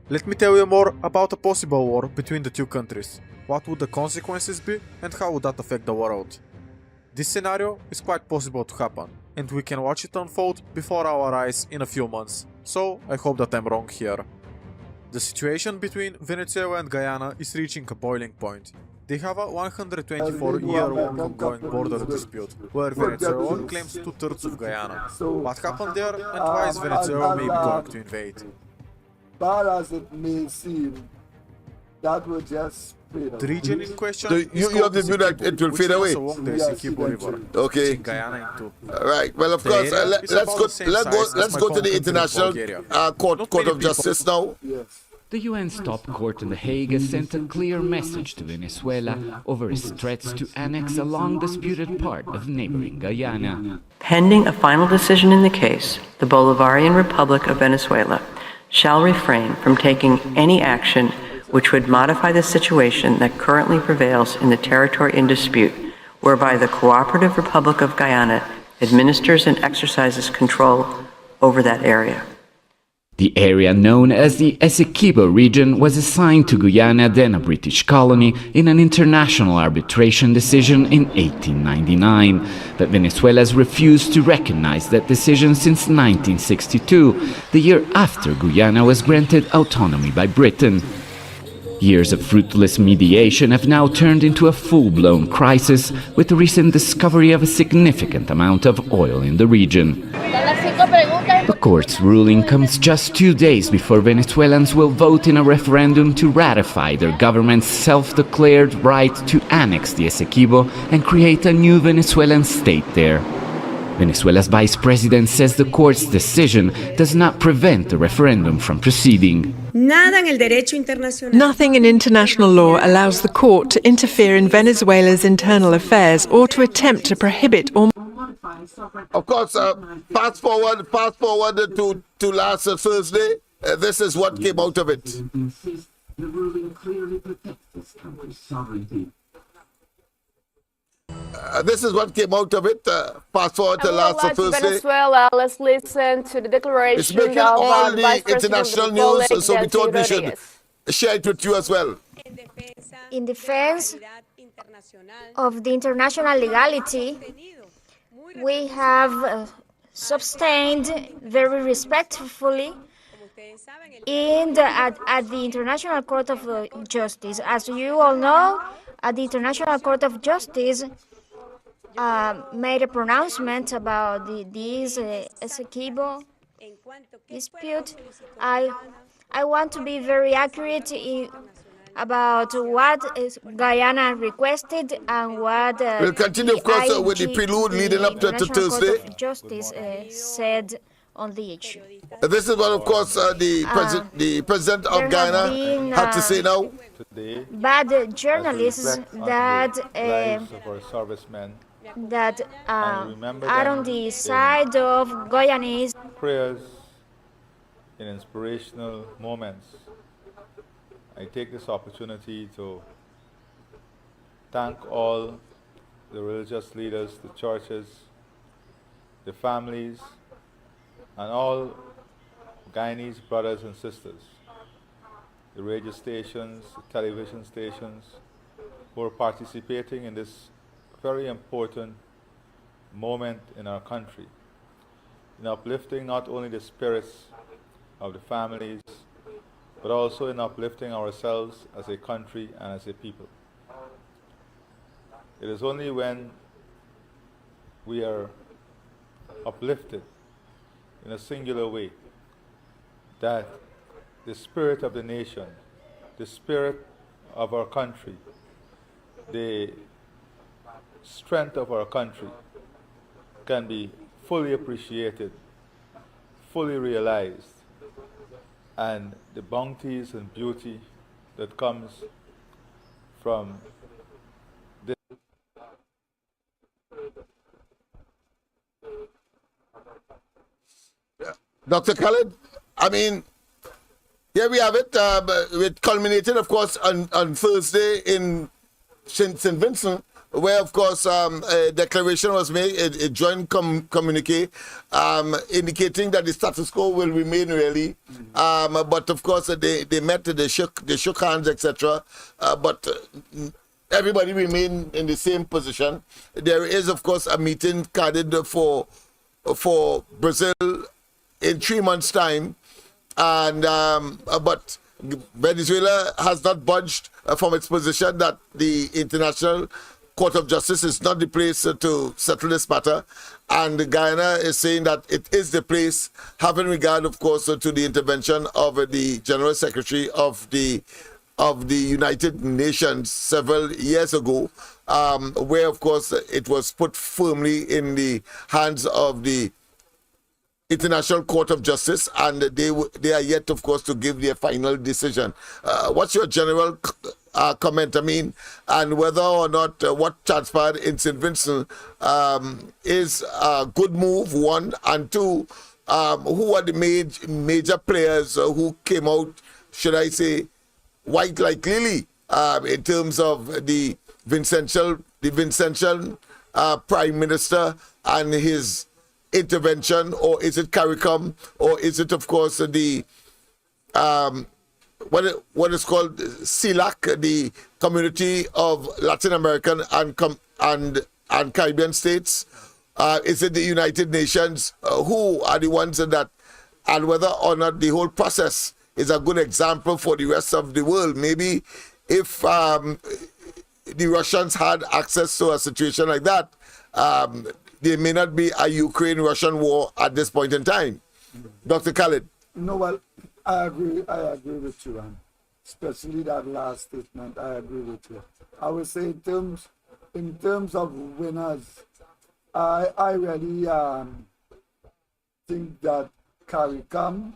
Let me tell you more about a possible war between the two countries. What would the consequences be and how would that affect the world? This scenario is quite possible to happen, and we can watch it unfold before our eyes in a few months, so I hope that I'm wrong here. The situation between Venezuela and Guyana is reaching a boiling point. They have a 124-year-long ongoing border dispute, where Venezuela claims 2/3 of Guyana. What happened there and why is Venezuela maybe going to invade? Bad as it may seem, that will just fade away. The region in question you have the view that it will fade away. Okay. Right. Well, of course, let's go to the International Court of Justice now. The UN's top court in The Hague has sent a clear message to Venezuela over its threats to annex a long-disputed part of neighboring Guyana. Pending a final decision in the case, the Bolivarian Republic of Venezuela shall refrain from taking any action which would modify the situation that currently prevails in the territory in dispute, whereby the Cooperative Republic of Guyana administers and exercises control over that area. The area known as the Essequibo region was assigned to Guyana, then a British colony, in an international arbitration decision in 1899. But Venezuela has refused to recognize that decision since 1962, the year after Guyana was granted autonomy by Britain. Years of fruitless mediation have now turned into a full-blown crisis with the recent discovery of a significant amount of oil in the region. The court's ruling comes just 2 days before Venezuelans will vote in a referendum to ratify their government's self-declared right to annex the Essequibo and create a new Venezuelan state there. Venezuela's vice president says the court's decision does not prevent the referendum from proceeding. Nothing in international law allows the court to interfere in Venezuela's internal affairs or to attempt to prohibit or... Of course, fast forward to last Thursday. This is what came out of it. The ruling clearly protects this country's sovereignty. This is what came out of it. Fast forward to last Thursday. Venezuela, let's listen to the declaration it's making of all the Vice international President news, so we thought we should share it with you as well. In defense of the international legality, we have sustained very respectfully at the International Court of Justice. As you all know, the International Court of Justice made a pronouncement about this Essequibo dispute. I want to be very accurate about what Guyana requested and what we'll continue, of course, with the prelude leading up to Thursday. Court of Justice said on the issue. This is what, of course, the president of Guyana had to say now. Bad journalists that are on the side of Guyanese. Prayers in inspirational moments. I take this opportunity to thank all the religious leaders, the churches, the families, and all Guyanese brothers and sisters, the radio stations, the television stations, who are participating in this very important moment in our country, in uplifting not only the spirits of the families, but also in uplifting ourselves as a country and as a people. It is only when we are uplifted in a singular way that the spirit of the nation, the spirit of our country, the strength of our country can be fully appreciated, fully realized, and the bounties and beauty that comes from this. Dr. Khaled, I mean, here we have it. It culminated, of course, on Thursday in St. Vincent, where, of course, a declaration was made, a joint communique indicating that the status quo will remain, really. But, of course, they met, they shook hands, etc. But everybody remained in the same position. There is, of course, a meeting carded for Brazil in 3 months' time. And but Venezuela has not budged from its position that the International Court of Justice is not the place to settle this matter, and Guyana is saying that it is the place, having regard, of course, to the intervention of the General Secretary of the United Nations several years ago, where, of course, it was put firmly in the hands of the International Court of Justice, and they are yet, of course, to give their final decision. What's your general comment, I mean, and whether or not what transpired in St. Vincent is a good move, one, and two, who are the major players who came out, should I say, white like lily, in terms of the Vincentian Prime Minister and his intervention, or is it CARICOM, or is it, of course, the what is called CELAC, the Community of Latin American and Caribbean States? Is it the United Nations? Who are the ones that, and whether or not the whole process is a good example for the rest of the world? Maybe if the Russians had access to a situation like that, there may not be a Ukraine-Russian war at this point in time. Dr. Khaled. No, well, I agree with you, and especially that last statement, I agree with you. I would say in terms of winners, I really think that CARICOM,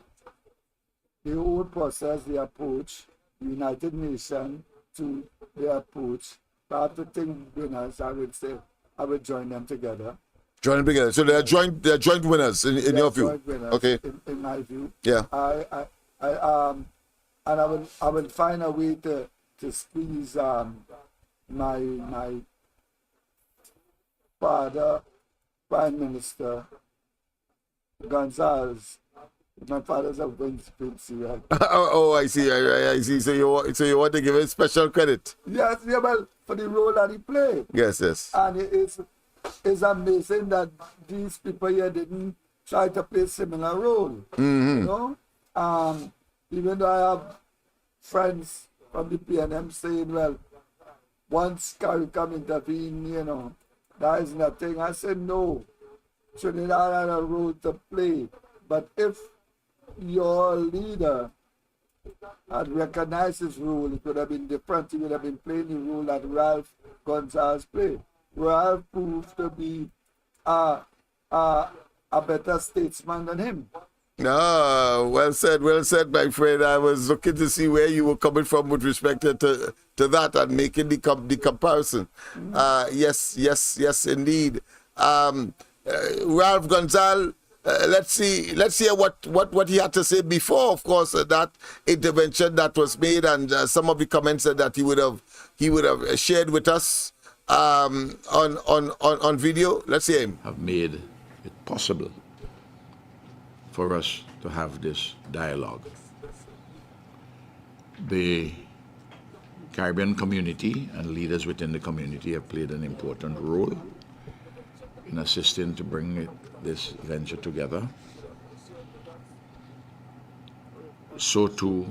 the whole process, the approach, the United Nations to their approach, but I have to think winners, I would say, I would join them together. Join them together. So they're joint winners in your view. Okay. In my view. Yeah. And I will find a way to squeeze my father, Prime Minister Gonzalez. My father's a Vinci, right? Oh, I see. I see. So you want to give him special credit? Yes, yeah, well, for the role that he played. Yes. And it's amazing that these people here didn't try to play a similar role. Mm-hmm. You know? Even though I have friends from the PNM saying, well, once CARICOM intervene, you know, that is nothing. I said, no, Trinidad had a role to play. But if your leader had recognized his role, it would have been different. He would have been playing the role that Ralph Gonzalez played. Ralph proved to be a better statesman than him. No, well said, my friend. I was looking to see where you were coming from with respect to that and making the comparison. Yes, indeed. Ralph Gonzalez, let's hear what he had to say before, of course, that intervention that was made, and some of the comments that he would have shared with us on video. Let's hear him. Have made it possible for us to have this dialogue. The Caribbean community and leaders within the community have played an important role in assisting to bring this venture together. So too,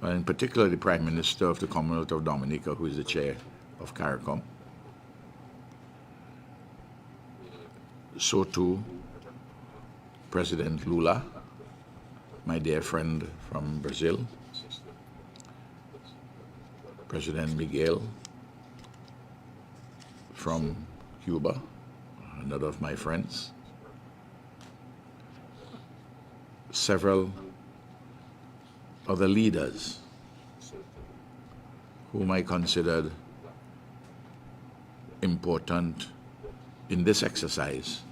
and in particular the Prime Minister of the Commonwealth of Dominica, who is the chair of CARICOM. So too, President Lula, my dear friend from Brazil, President Miguel from Cuba, another of my friends, several other leaders whom I considered important in this exercise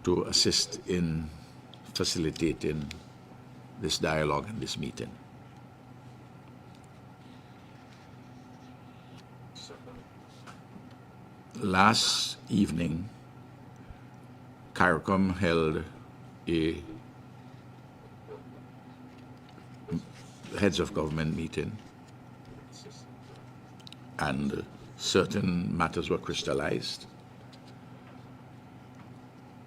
to assist in facilitating this dialogue and this meeting. Last evening, CARICOM held a heads of government meeting, and certain matters were crystallized,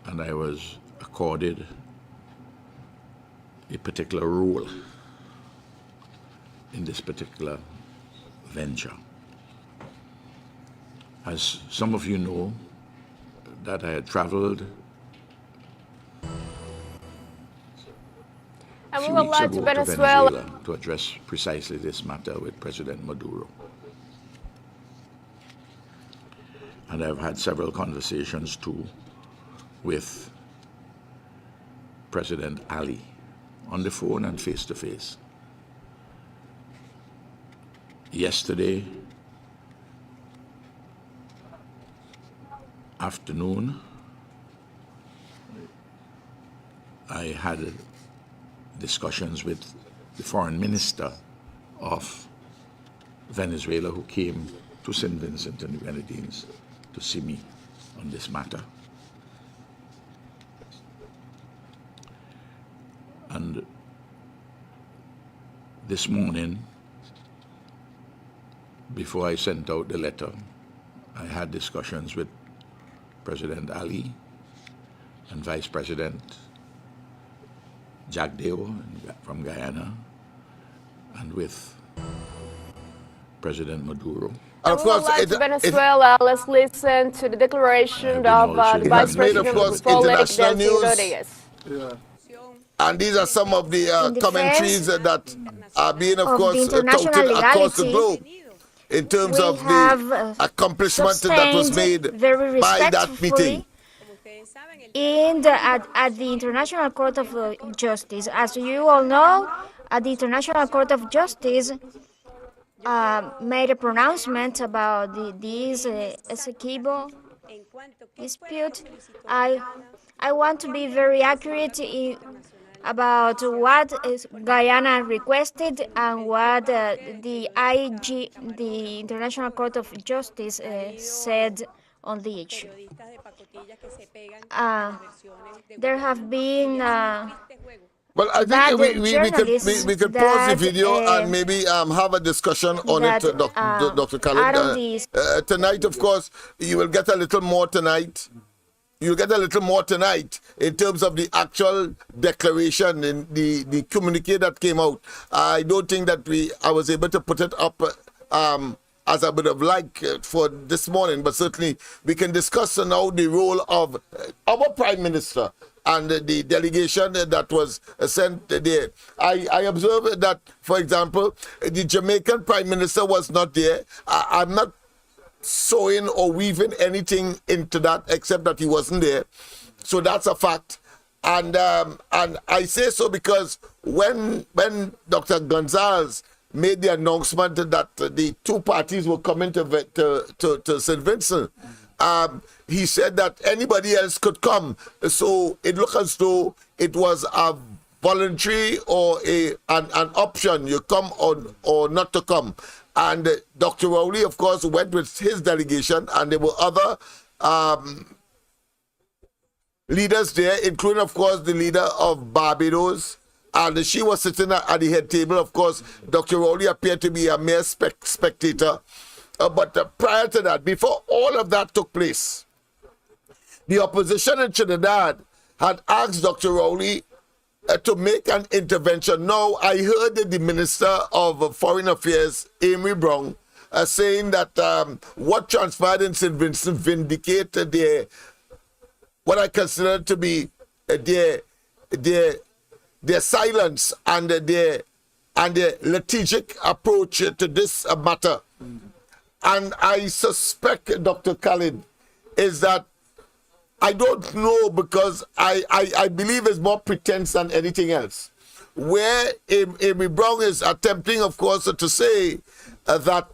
and I was accorded a particular role in this particular venture. As some of you know, that I had traveled a few weeks ago to Venezuela to address precisely this matter with President Maduro. And I've had several conversations too with President Ali on the phone and face-to-face. Yesterday afternoon, I had discussions with the foreign minister of Venezuela, who came to St. Vincent and the Grenadines to see me on this matter. And this morning, before I sent out the letter, I had discussions with President Ali and Vice President Jagdeo from Guyana, and with President Maduro. And of course, Venezuela, let's listen to the declaration of the Vice President of course, international news. And these are some of the commentaries that are being, of course, touted across the globe in terms of the accomplishment that was made by that meeting. At the International Court of Justice, as you all know, at the International Court of Justice made a pronouncement about this Essequibo dispute. I want to be very accurate about what Guyana requested and what the International Court of Justice said on the issue. There have been well, I think we could pause the video and maybe have a discussion on it, Dr. Khaled. Tonight, of course, you will get a little more tonight you'll get a little more tonight in terms of the actual declaration and the communique that came out. I don't think that I was able to put it up as I would have liked for this morning, but certainly we can discuss now the role of our Prime Minister and the delegation that was sent there. I observed that, for example, the Jamaican Prime Minister was not there. I'm not sewing or weaving anything into that except that he wasn't there. So that's a fact. And I say so because when Dr. Gonzalez made the announcement that the two parties were coming to St. Vincent, he said that anybody else could come. So it looked as though it was a voluntary or an option, you come or not to come. And Dr. Rowley, of course, went with his delegation, and there were other leaders there, including, of course, the leader of Barbados. And she was sitting at the head table. Of course, Dr. Rowley appeared to be a mere spectator. But prior to that, before all of that took place, the opposition in Trinidad had asked Dr. Rowley to make an intervention. Now, I heard the Minister of Foreign Affairs, Amy Brown, saying that what transpired in St. Vincent vindicated what I consider to be their silence and their strategic approach to this matter. And I suspect, Dr. Khalid, is that I don't know, because I believe it's more pretense than anything else. Where Amy Brown is attempting, of course, to say that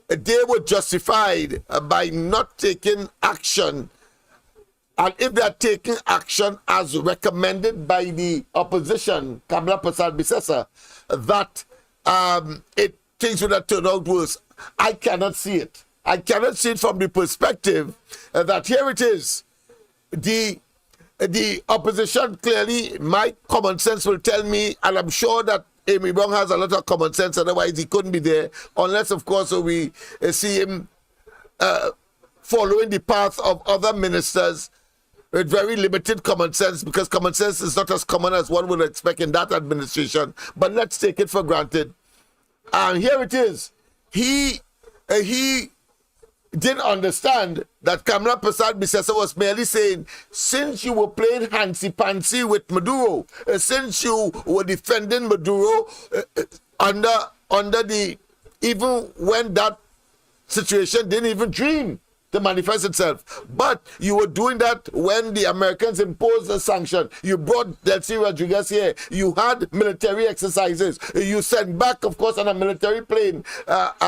they were justified by not taking action. And if they are taking action as recommended by the opposition, Kamla Prasad Bisesa, that things would have turned out worse. I cannot see it. I cannot see it from the perspective that here it is. The opposition, clearly, my common sense will tell me, and I'm sure that Amy Brown has a lot of common sense, otherwise he couldn't be there, unless, of course, we see him following the path of other ministers with very limited common sense, because common sense is not as common as one would expect in that administration. But let's take it for granted. And here it is. He didn't understand that Kamla Prasad Bisesa was merely saying, since you were playing handsy-pantsy with Maduro, since you were defending Maduro under the, even when that situation didn't even dream to manifest itself. But you were doing that when the Americans imposed a sanction. You brought Delcy Rodriguez here. You had military exercises. You sent back, of course, on a military plane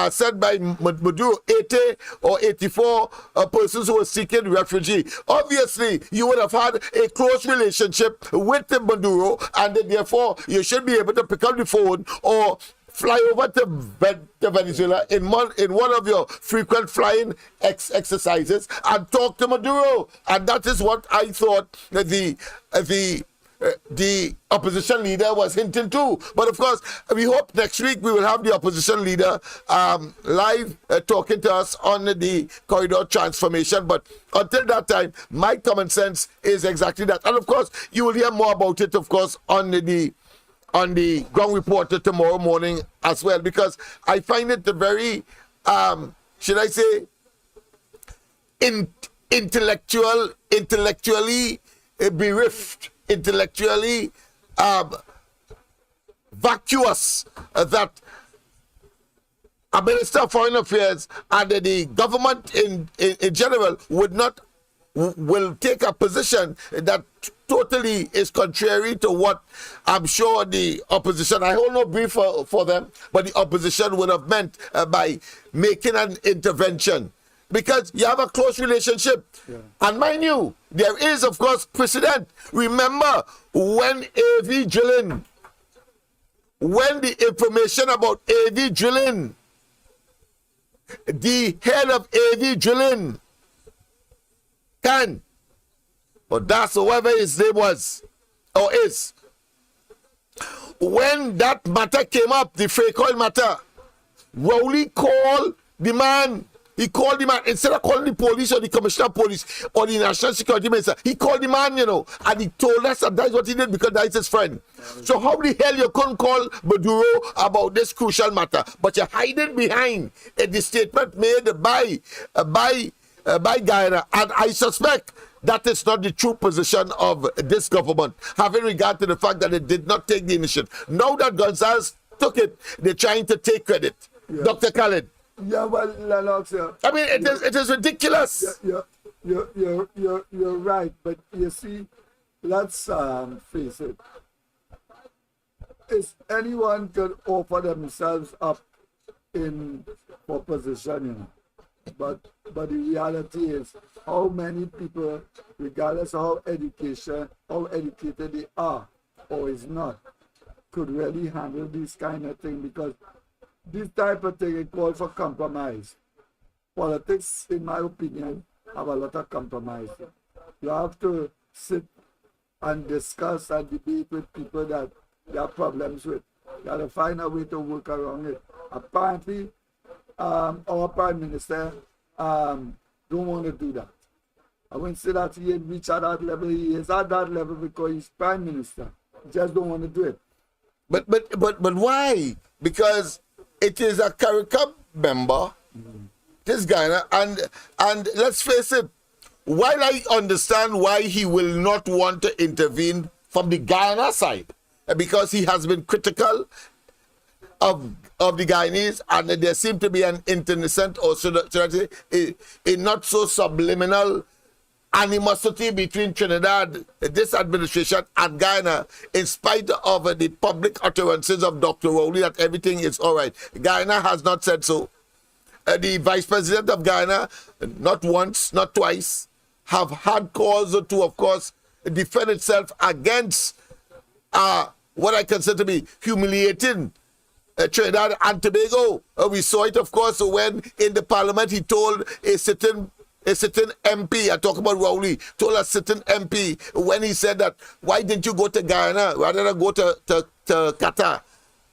sent by Maduro 80 or 84 persons who were seeking refugee. Obviously, you would have had a close relationship with Maduro, and therefore you should be able to pick up the phone or fly over to Venezuela in one of your frequent flying exercises and talk to Maduro. And that is what I thought the opposition leader was hinting to. But of course, we hope next week we will have the opposition leader live talking to us on the corridor transformation. But until that time, my common sense is exactly that. And of course, you will hear more about it, of course, on the ground reporter tomorrow morning as well, because I find it a very, should I say, intellectually bereft, intellectually vacuous that a Minister of Foreign Affairs and the government in general will take a position that totally is contrary to what I'm sure the opposition, I hold no brief for them, but the opposition would have meant by making an intervention. Because you have a close relationship. Yeah. And mind you, there is, of course, precedent. Remember when AV drilling, when the information about AV drilling, the head of AV drilling, or that's whoever his name was or is, when that matter came up, the fake oil matter, Rowley called the man He called the man, instead of calling the police or the commissioner of police or the national security minister, he called the man, you know, and he told us that that's what he did because that's his friend. So how the hell you couldn't call Maduro about this crucial matter, but you're hiding behind the statement made by Guyana, and I suspect that is not the true position of this government, having regard to the fact that it did not take the initiative. Now that Gonzalez took it, they're trying to take credit. Yeah. Dr. Khalid. Yeah, well, Lennox, I mean, it is ridiculous. You're right, but you see, let's face it. Is anyone could offer themselves up for positioning, but the reality is, how many people, regardless of how educated they are or is not, could really handle this kind of thing, because this type of thing is called for compromise. Politics, in my opinion, have a lot of compromise. You have to sit and discuss and debate with people that you have problems with. You have to find a way to work around it. Apparently, our Prime Minister don't want to do that. I wouldn't say that he had reached at that level. He is at that level because he's Prime Minister. He just don't want to do it. But why? Because it is a CARICOM member, this Guyana, and let's face it, while I understand why he will not want to intervene from the Guyana side, because he has been critical of the Guyanese, and there seems to be an innocent, or should I say, a not so subliminal animosity between Trinidad, this administration, and Guyana, in spite of the public utterances of Dr. Rowley that everything is all right. Guyana has not said so. The Vice President of Guyana, not once, not twice, have had cause to, of course, defend itself against what I consider to be humiliating Trinidad and Tobago. We saw it, of course, when in the parliament he told a sitting MP, I talk about Rowley, told a sitting MP when he said that, why didn't you go to Guyana rather than go to Qatar?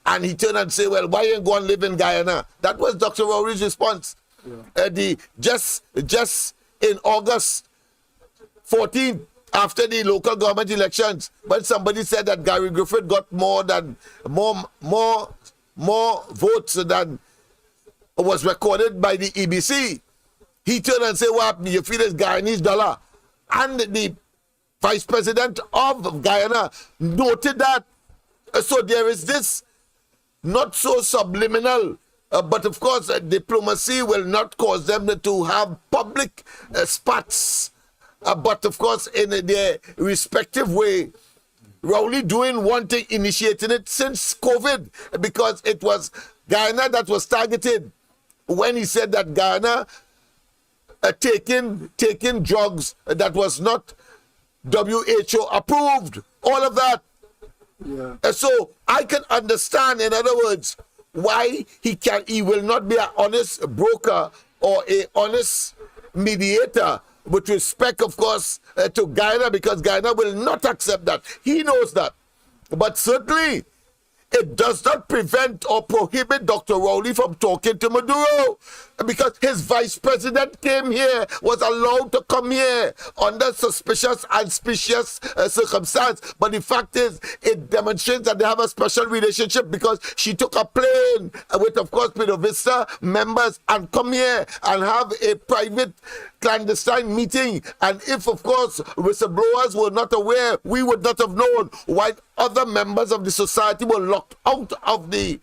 And he turned and said, well, why you go and live in Guyana? That was Dr. Rowley's response. Yeah. Just in August 14th, after the local government elections, when somebody said that Gary Griffith got more votes than was recorded by the EBC, he turned and said, well, you feel it's Guyanese dollar. And the Vice President of Guyana noted that. So there is this not so subliminal, but of course diplomacy will not cause them to have public spats, but of course in their respective way. Rowley doing one thing, initiating it since COVID, because it was Guyana that was targeted when he said that Guyana taking drugs that was not WHO approved, all of that. Yeah. So I can understand, in other words, why he will not be an honest broker or a honest mediator with respect, of course, to Guyana, because Guyana will not accept that. He knows that. But certainly, it does not prevent or prohibit Dr. Rowley from talking to Maduro, because his vice president came here, was allowed to come here under suspicious and specious circumstance. But the fact is, it demonstrates that they have a special relationship, because she took a plane with, of course, PDVSA members and come here and have a private clandestine meeting. And if, of course, whistleblowers were not aware, we would not have known why other members of the society were locked out of the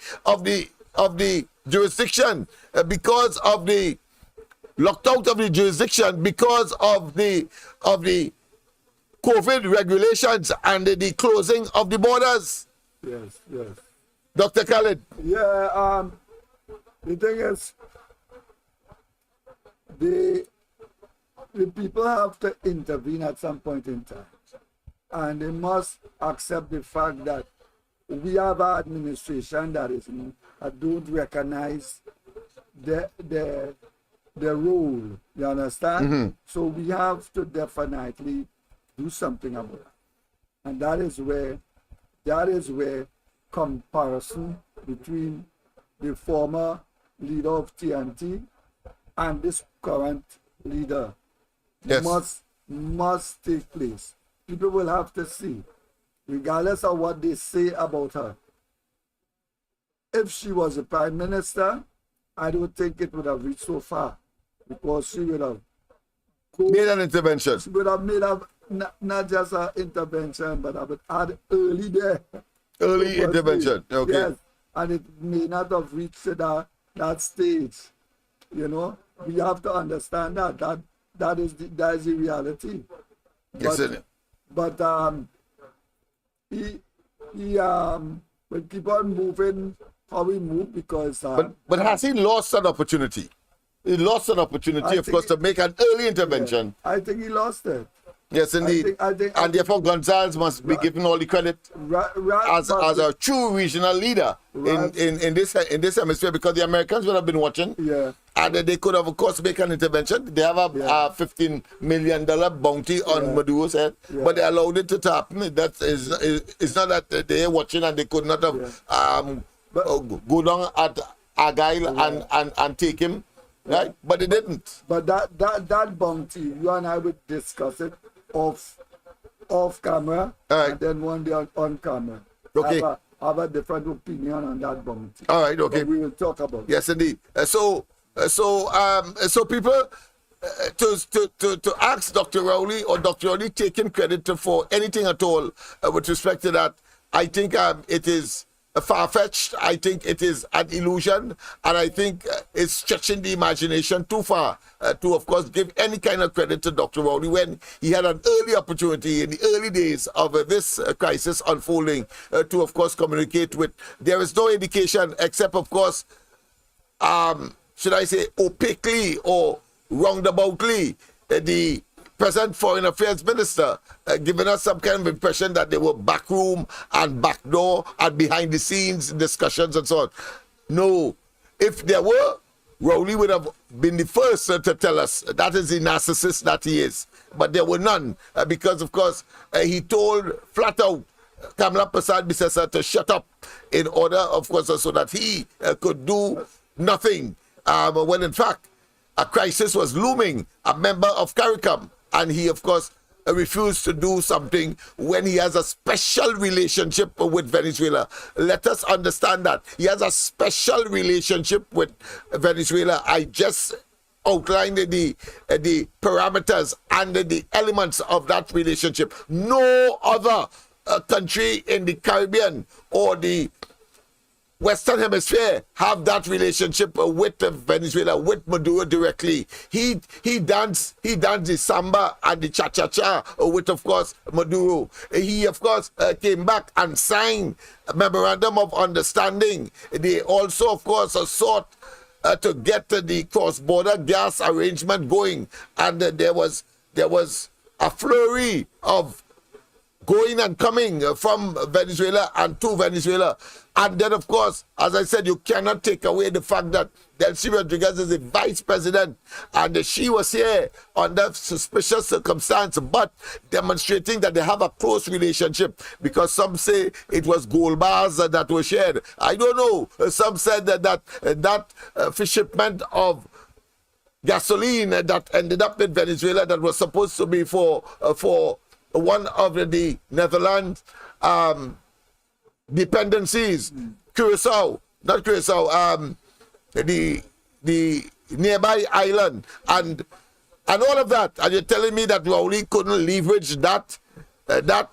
jurisdiction because of the COVID regulations and the closing of the borders. Yes. Dr. Khalid. Yeah, the thing is, the people have to intervene at some point in time, and they must accept the fact that we have an administration that don't recognize the role. You understand? Mm-hmm. So we have to definitely do something about it, and that is where comparison between the former leader of TNT and this current leader must take place. People will have to see, regardless of what they say about her. If she was a prime minister, I don't think it would have reached so far, because she would have made an intervention. She would have made not just an intervention, but I would add early there. Early intervention, okay. Yes, and it may not have reached to that stage. You know, we have to understand that is the reality. Yes, but he will keep on moving how we move, because but has he lost an opportunity? He lost an opportunity, of course, to make an early intervention. Yeah, I think he lost it. Yes, indeed. I think, and therefore, Gonzalez must be given all the credit as a true regional leader in this hemisphere, because the Americans would have been watching. Yeah. And they could have, of course, make an intervention. They have a $15 million bounty on Maduro's head, but they allowed it to happen. That it's not that they're watching and they could not have go down at Argyle and take him. Right, but they didn't. But that bounty, you and I would discuss it off camera, and then one day on camera. Okay. Have a different opinion on that bounty. All right. Okay. But we will talk about it. Yes, indeed. So people to ask Dr. Rowley or Dr. Rowley taking credit for anything at all with respect to that, I think it is far-fetched. I think it is an illusion, and I think it's stretching the imagination too far to, of course, give any kind of credit to Dr. Rowley when he had an early opportunity in the early days of this crisis unfolding to, of course, communicate with. There is no indication except, of course, should I say, opaquely or roundaboutly, the present Foreign Affairs Minister giving us some kind of impression that they were backroom and backdoor and behind the scenes discussions and so on. No, if there were, Rowley would have been the first to tell us that is the narcissist that he is. But there were none because, of course, he told flat out Kamala Prasad Bisesa to shut up in order, of course, so that he could do nothing when, in fact, a crisis was looming, a member of CARICOM. And he, of course, refused to do something when he has a special relationship with Venezuela. Let us understand that. He has a special relationship with Venezuela. I just outlined the parameters and the elements of that relationship. No other country in the Caribbean or the Western Hemisphere have that relationship with Venezuela, with Maduro directly. He danced the samba and the cha-cha-cha with, of course, Maduro. He, of course, came back and signed a memorandum of understanding. They also, of course, sought to get the cross-border gas arrangement going, and there was a flurry of going and coming from Venezuela and to Venezuela. And then, of course, as I said, you cannot take away the fact that Delcy Rodriguez is the vice president, and she was here under suspicious circumstance, but demonstrating that they have a close relationship, because some say it was gold bars that were shared. I don't know. Some said that shipment of gasoline that ended up in Venezuela that was supposed to be for one of the Netherlands dependencies, Curacao, not Curacao, the nearby island, and all of that. And you're telling me that Rowley couldn't leverage that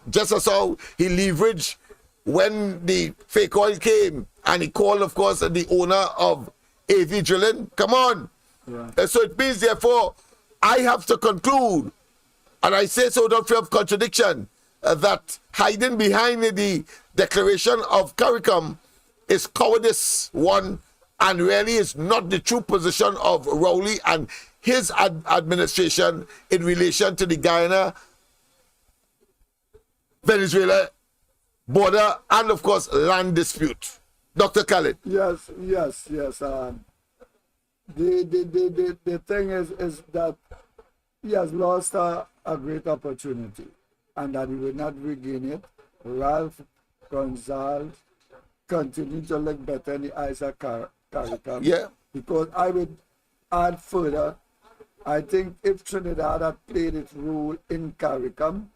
just as how he leveraged when the fake oil came, and he called, of course, the owner of AV Drilling. Come on. Yeah. So it means, therefore, I have to conclude, and I say so without fear of contradiction, that hiding behind the declaration of CARICOM is cowardice, one, and really is not the true position of Rowley and his administration in relation to the Guyana-Venezuela border and, of course, land dispute. Dr. Khalid. Yes. The thing is that he has lost a great opportunity, and that he will not regain it. Ralph Gonzalez continue to look better in the eyes of CARICOM. Yeah. Because I would add further, I think if Trinidad had played its role in CARICOM,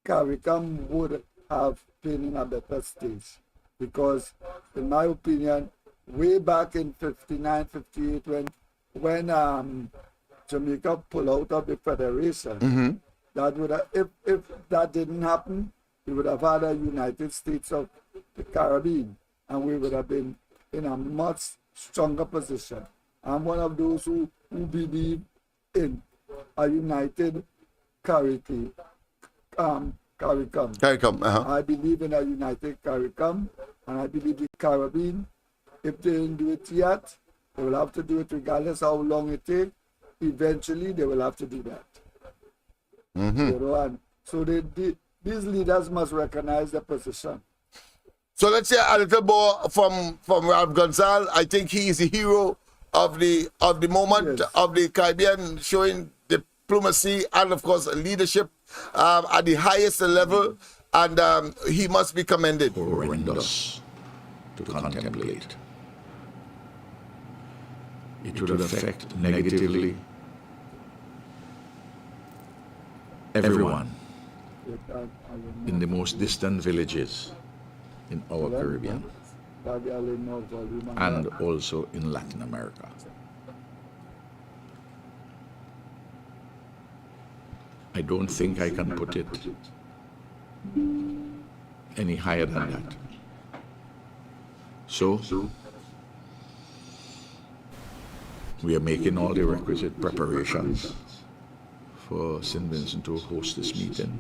CARICOM would have been in a better stage. Because, in my opinion, way back in 59, 58, when Jamaica pulled out of the Federation, that would have, if that didn't happen, we would have had a United States of the Caribbean, and we would have been in a much stronger position. I'm one of those who believe in a united CARICOM. I believe in a united CARICOM, and I believe the Caribbean, if they didn't do it yet, they will have to do it regardless how long it takes. Eventually, they will have to do that. You know, and so these leaders must recognize their position. So let's hear a little more from Ralph Gonzalez. I think he is the hero of the moment of the Caribbean, showing diplomacy and of course leadership at the highest level, and he must be commended. Horrendous to contemplate. It would affect negatively everyone in the most distant villages in our Caribbean and also in Latin America. I don't think I can put it any higher than that. So, we are making all the requisite preparations for St. Vincent to host this meeting.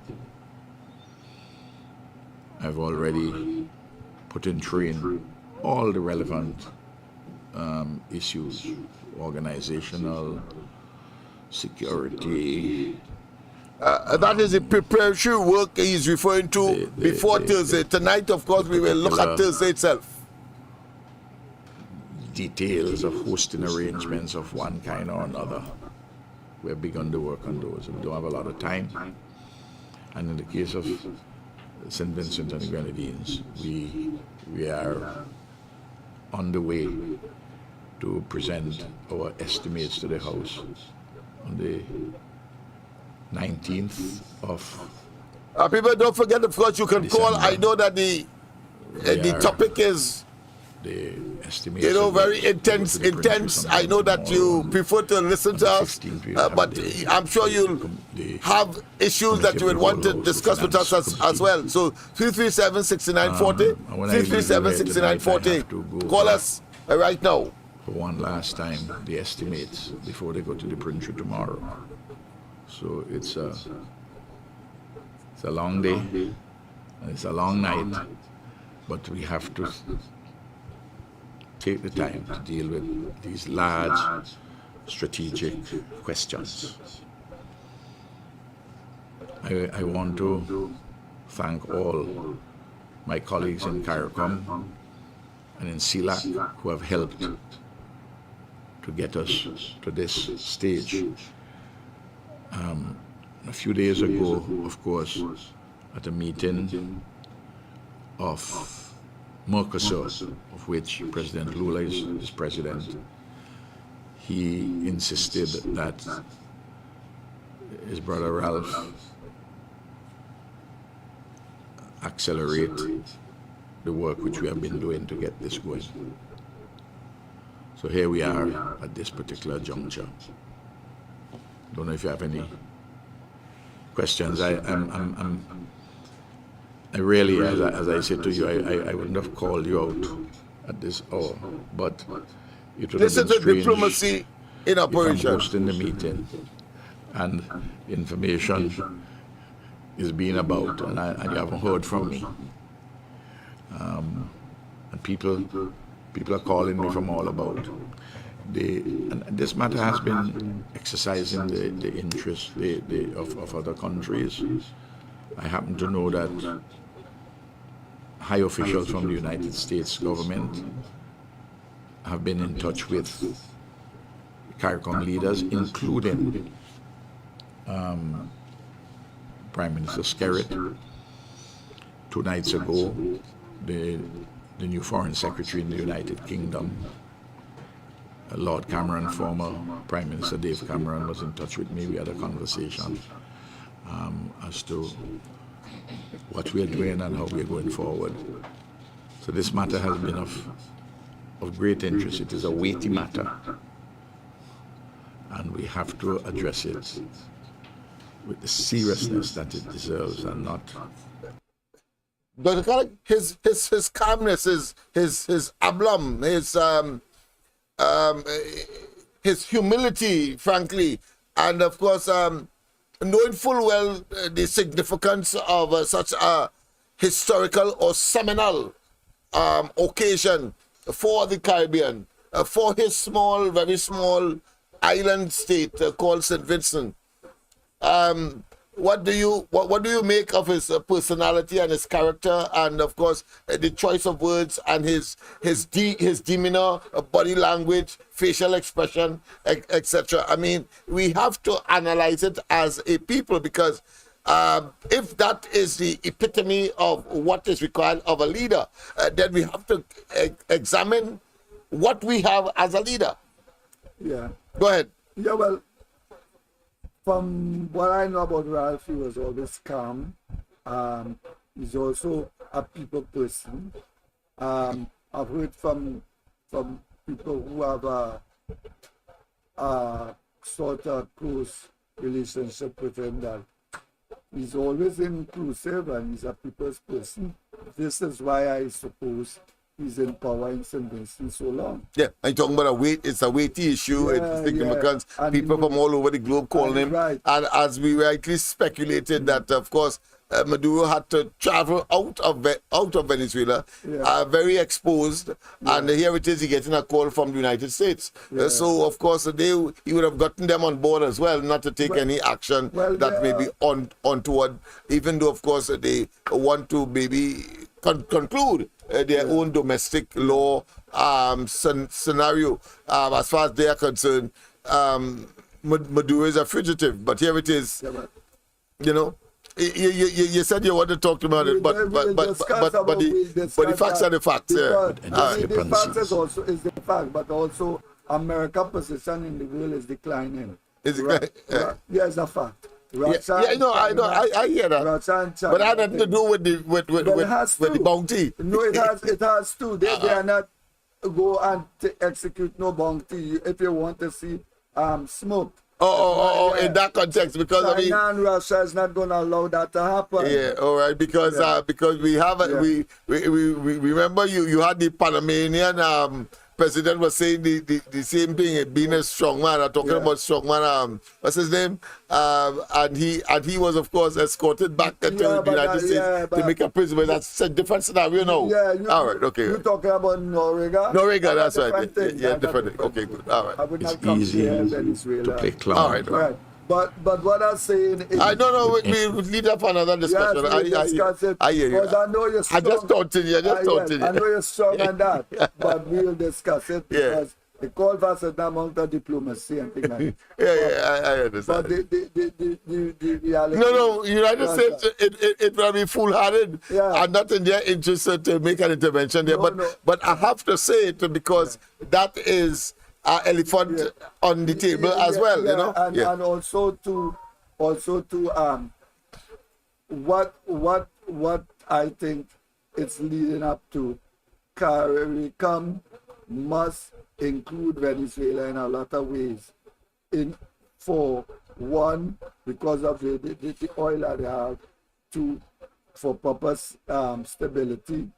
I've already put in train all the relevant issues, organizational, security. That is the preparatory work he's referring to before Thursday. Tonight, of course, we will look at Thursday itself. Details of hosting arrangements of one kind or another. We have begun to work on those. We don't have a lot of time. And in the case of St. Vincent and the Grenadines, we are on the way to present our estimates to the House on the 19th of... people, don't forget, of course, you can December. Call. I know that the topic is... The estimate, you know, very intense. I know that you prefer to listen to us, but I'm sure you'll have issues that you would want to discuss with us as well. So 337-6940, 337-6940. Call us right now. For one last time, the estimates before they go to the printer tomorrow. So it's a long day, and it's a long night, but we have to take the time to deal with these large strategic questions. I want to thank all my colleagues in CARICOM and in CELAC who have helped to get us to this stage. A few days ago, of course, at a meeting of Mercosur, of which President Lula is president, he insisted that his brother Ralph accelerate the work which we have been doing to get this going. So here we are at this particular juncture. Don't know if you have any questions. I really, as I said to you, I wouldn't have called you out at this hour, but it would have been strange. Diplomacy in operation. If I'm hosting the meeting and information is being about, and you haven't heard from me. And people are calling me from all about. And this matter has been exercising the interest of other countries. I happen to know that high officials from the United States government have been in touch with CARICOM leaders, including Prime Minister Skerritt. 2 nights ago, the new Foreign Secretary in the United Kingdom Lord Cameron, former Prime Minister Dave Cameron, was in touch with me. We had a conversation as to what we're doing and how we're going forward. So this matter has been of great interest. It is a weighty matter, and we have to address it with the seriousness that it deserves, and not. Dr. his calmness, his aplomb, his humility, frankly, and of course, knowing full well the significance of such a historical or seminal occasion for the Caribbean, for his small, very small island state called St. Vincent. What do you make of his personality and his character, and of course the choice of words and his demeanor, body language, facial expression, etc.? I mean, we have to analyze it as a people, because if that is the epitome of what is required of a leader, then we have to examine what we have as a leader. Yeah. Go ahead. Yeah, well, from what I know about Ralph, he was always calm. He's also a people person. I've heard from people who have a sort of close relationship with him that he's always inclusive and he's a people's person. This is why I suppose he's in power in St. Vincent so long. Yeah, I'm talking about it's a weighty issue. It's significant. People from all over the globe calling him. Right. And as we rightly speculated that, of course, Maduro had to travel out of Venezuela, very exposed, and here it is, he getting a call from the United States. So, of course, he would have gotten them on board as well, not to take any action that may be untoward, even though, of course, they want to maybe conclude their own domestic law scenario. As far as they are concerned, Maduro is a fugitive, but here it is, you know. You said you want to talk about it, but the facts are the facts. The facts is the fact, but also America's position in the world is declining. Yeah, it's a fact. I know, I hear that. But it had nothing to do with the bounty. No, it has to. They are not go and execute no bounty if you want to see smoke. In that context, because China and Russia is not going to allow that to happen. Yeah, all right, because we have we remember you had the Panamanian president was saying the same thing, being a strong man. I'm talking about strong man. What's his name? And he was, of course, escorted back to the United States to make a prison. But that's a different scenario now. All right, okay. You're talking about Noriega. Noriega, that's right. Different. Okay, good. All right. I would not come to Venezuela. To play clown. All right. But what I'm saying is... I don't know, we lead up another discussion. I hear you. Because I know you're strong. I just taunted you. I know you're strong on that, but we'll discuss it because they call for a certain amount of diplomacy and things like that. I understand. But the reality... No, United States, it will be foolhardy and not in their interest to make an intervention there. But I have to say it because that is... elephant on the table as well, you know. And also to what I think it's leading up to, CARICOM must include Venezuela in a lot of ways. For one, because of the oil that they have, two, for proper stability,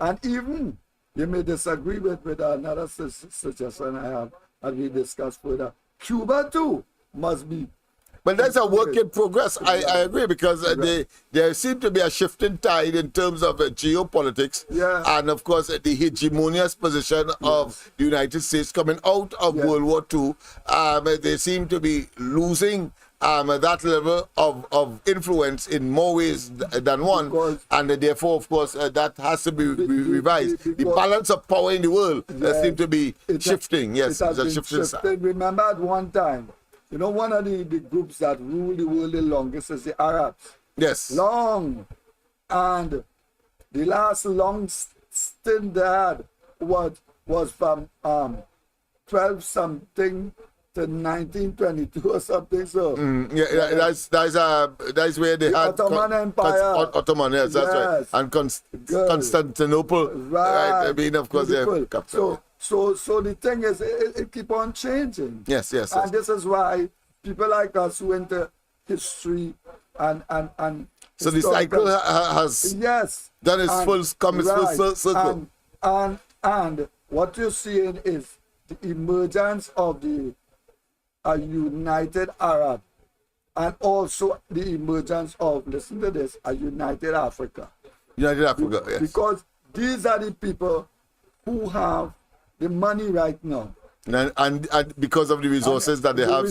and even you may disagree with another suggestion I have, and we discussed further. Cuba too must be. But that's a work in progress. I agree, because there seems to be a shifting tide in terms of geopolitics, and of course the hegemonious position of the United States coming out of World War II. They seem to be losing that level of influence in more ways than one, and therefore, of course, that has to be revised. The balance of power in the world seems to be shifting. Yes, it's a shifting side. Remember at one time, you know, one of the groups that rule the world the longest is the Arabs. Yes. Long. And the last long stint they had was from 12 something to 1922 or something. So that's where they had Ottoman Empire. Ottoman, yes, that's right. And Constantinople, right? I mean, of course, so the thing is, it keep on changing. Yes. And this is why people like us who into history and so the cycle has done its full circle. And what you're seeing is the emergence of a united Arab, and also the emergence of, listen to this, a united Africa. United Africa, yes. Because these are the people who have the money right now. And because of the resources that they have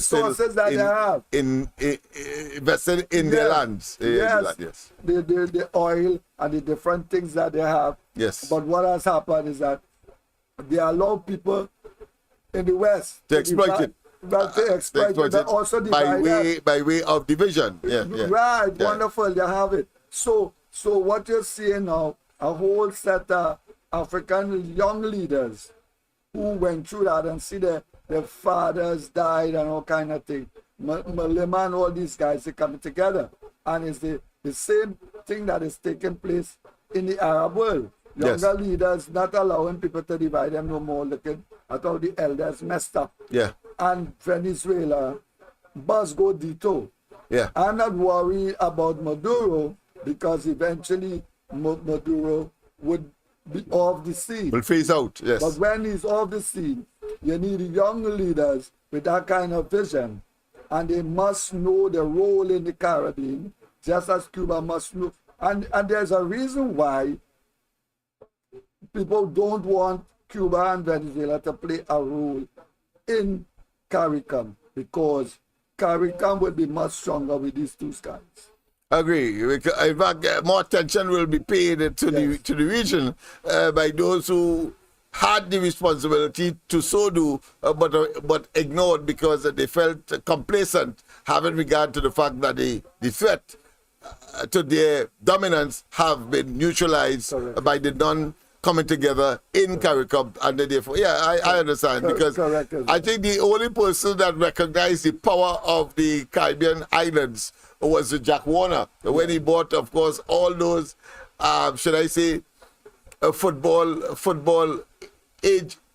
invested in their lands. Yes. The oil and the different things that they have. Yes. But what has happened is that they allow people in the West to exploit it. But they exploit it, but also by way of division. Right, wonderful, you have it. So what you're seeing now, a whole set of African young leaders who went through that and see their fathers died and all kind of thing. Malema and all these guys, they come together. And it's the same thing that is taking place in the Arab world. Younger leaders not allowing people to divide them no more, looking at how the elders messed up. Yeah. And Venezuela must go ditto. Yeah. I'm not worried about Maduro because eventually Maduro would be off the scene. Will phase out, yes. But when he's off the scene, you need young leaders with that kind of vision. And they must know the role in the Caribbean, just as Cuba must know. And there's a reason why people don't want Cuba and Venezuela to play a role in CARICOM, because CARICOM will be much stronger with these two guys. Agree. In fact, more attention will be paid to the region by those who had the responsibility to so do, but ignored because they felt complacent, having regard to the fact that the threat to their dominance have been neutralized by the non-coming together in CARICOM, and therefore, I understand, because I think the only person that recognized the power of the Caribbean islands was Jack Warner, when he bought, of course, all those, should I say, football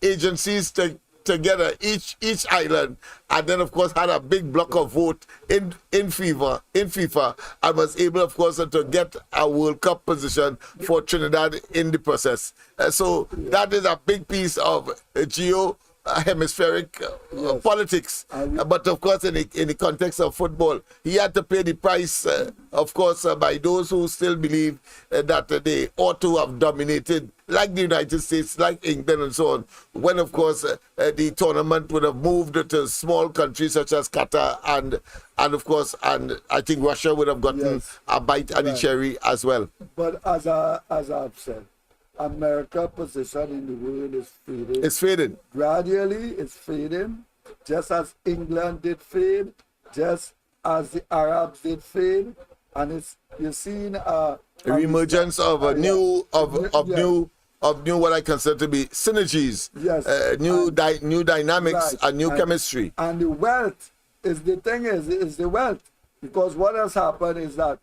agencies together, each island, and then, of course, had a big block of vote in FIFA, and was able, of course, to get a World Cup position for Trinidad in the process. So that is a big piece of hemispheric politics, but of course in the context of football, he had to pay the price, of course, by those who still believe that they ought to have dominated, like the United States, like England and so on, when of course the tournament would have moved to small countries such as Qatar and of course, and I think Russia would have gotten a bite at the cherry as well. But as I've said, America's position in the world is fading. It's fading. Gradually, it's fading, just as England did fade, just as the Arabs did fade, and you're seeing a reemergence of new what I consider to be synergies, new dynamics, and new chemistry. And the wealth is the wealth, because what has happened is that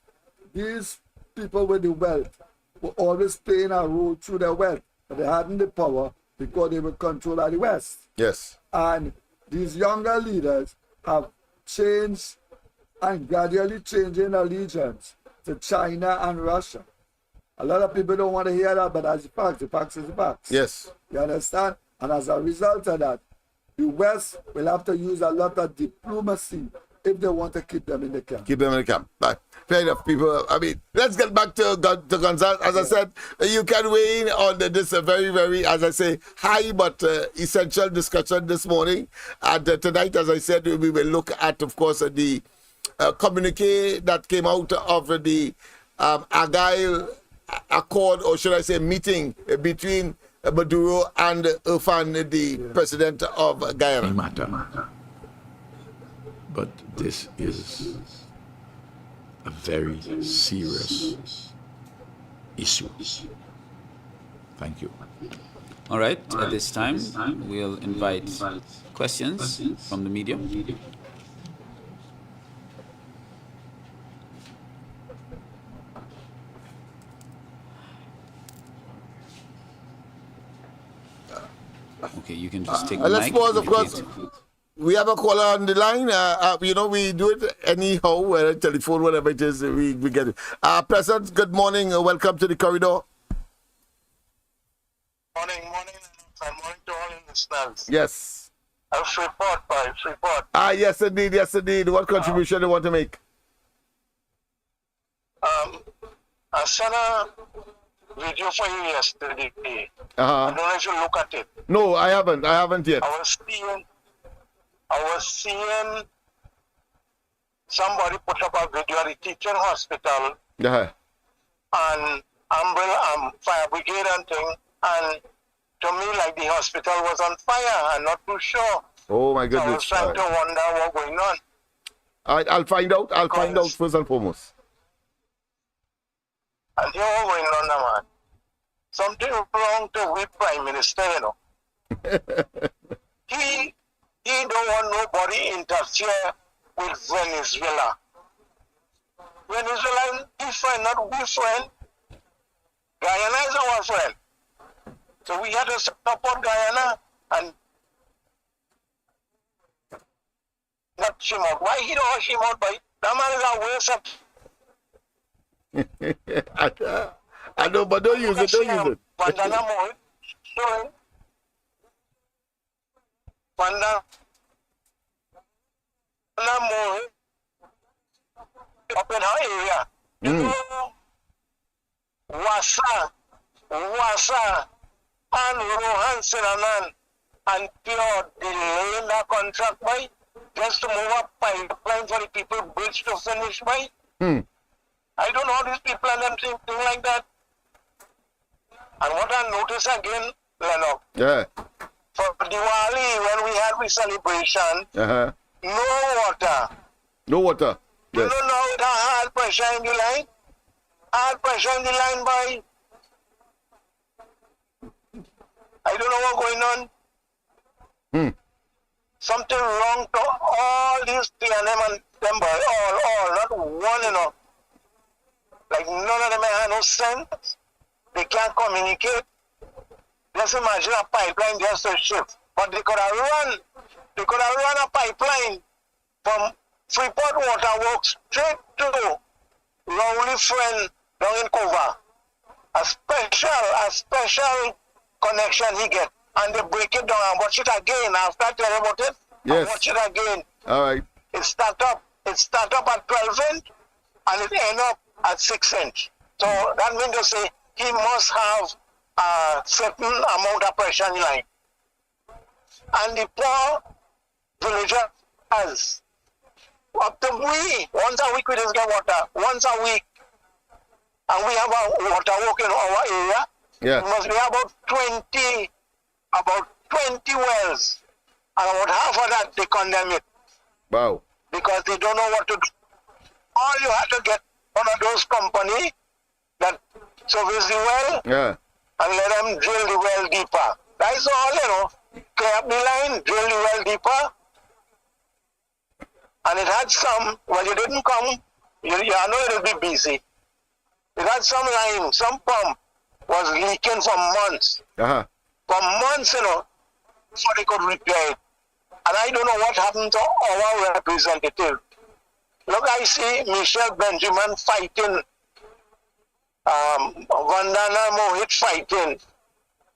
these people with the wealth were always playing a role through their wealth, but they hadn't the power because they were controlled by the West. Yes. And these younger leaders have changed and gradually changing allegiance to China and Russia. A lot of people don't want to hear that, but as the facts is the facts. Yes. You understand? And as a result of that, the West will have to use a lot of diplomacy if they want to keep them in the camp. Keep them in the camp. Right. Fair enough, people. I mean, let's get back to Gonzalo. As I said, you can weigh in on this very, very, as I say, high but essential discussion this morning. And tonight, as I said, we will look at, of course, the communique that came out of the Argyle Accord, or should I say meeting between Maduro and Irfan, the president of Guyana. Matter. But this is a very serious issue. Thank you. All right, at this time, we'll invite questions from the media. Okay, you can just take the let's mic. pause, of course. We have a caller on the line. You know, we do it anyhow, telephone, whatever it is, we get it. President, good morning. Welcome to the corridor. Morning, and morning to all listeners. Yes. Report. Yes, indeed. What contribution do you want to make? I sent a video for you yesterday. I don't know if you look at it. No, I haven't yet. I was seeing somebody put up a video at the teaching hospital and fire brigade and thing, and to me, like the hospital was on fire. I'm not too sure. Oh my goodness! So I was trying to wonder what's going on. I'll find out. I'll find out first and foremost. And here what's going on now, man. Something wrong to with Prime Minister, you know. He don't want nobody interfere with Venezuela. Venezuela is friend, not we friend. Guyana is our friend. So we had to support Guyana and not shim out. Why he don't shim out? But that man is a waste of. I know, but don't use it. Bandana Mohit showing. Bandana Mohit up in her area. You know, Wasa, and Rohan Sinanan and Pure delaying that contract by just to move up pipeline for the people bridge to finish by. I don't know how these people and them think like that. And what I notice again, Lennox. Yeah. For Diwali, when we had the celebration, no water. No water. You don't know the hard pressure in the line? Hard pressure in the line, boy. I don't know what's going on. Something wrong to all these PNM and them, boy. All, not one, you know. Like none of them have no sense. They can't communicate. Just imagine a pipeline just to shift. But they could have run a pipeline from Freeport Water Works straight to Rowley Friend down in Cova. A special connection he get. And they break it down and watch it again. After I tell you about it, yes. Watch it again. All right. It start up at 12 inch and it end up at 6 inch. So that means to say he must have a certain amount of pressure in the line. And the poor villager has up to once a week we just get water. Once a week. And we have a water work in our area. Yeah. It must be about 20 wells. And about half of that they condemn it. Wow. Because they don't know what to do. All you have to get one of those companies that service the well and let them drill the well deeper. That's all, you know. Clear up the line, drill the well deeper. And it had some, well, you didn't come, you know it will be busy. It had some line, some pump was leaking for months. For months, you know, before they could repair it. And I don't know what happened to our representative. Look, I see Michelle Benjamin fighting, Vandana Mohit fighting.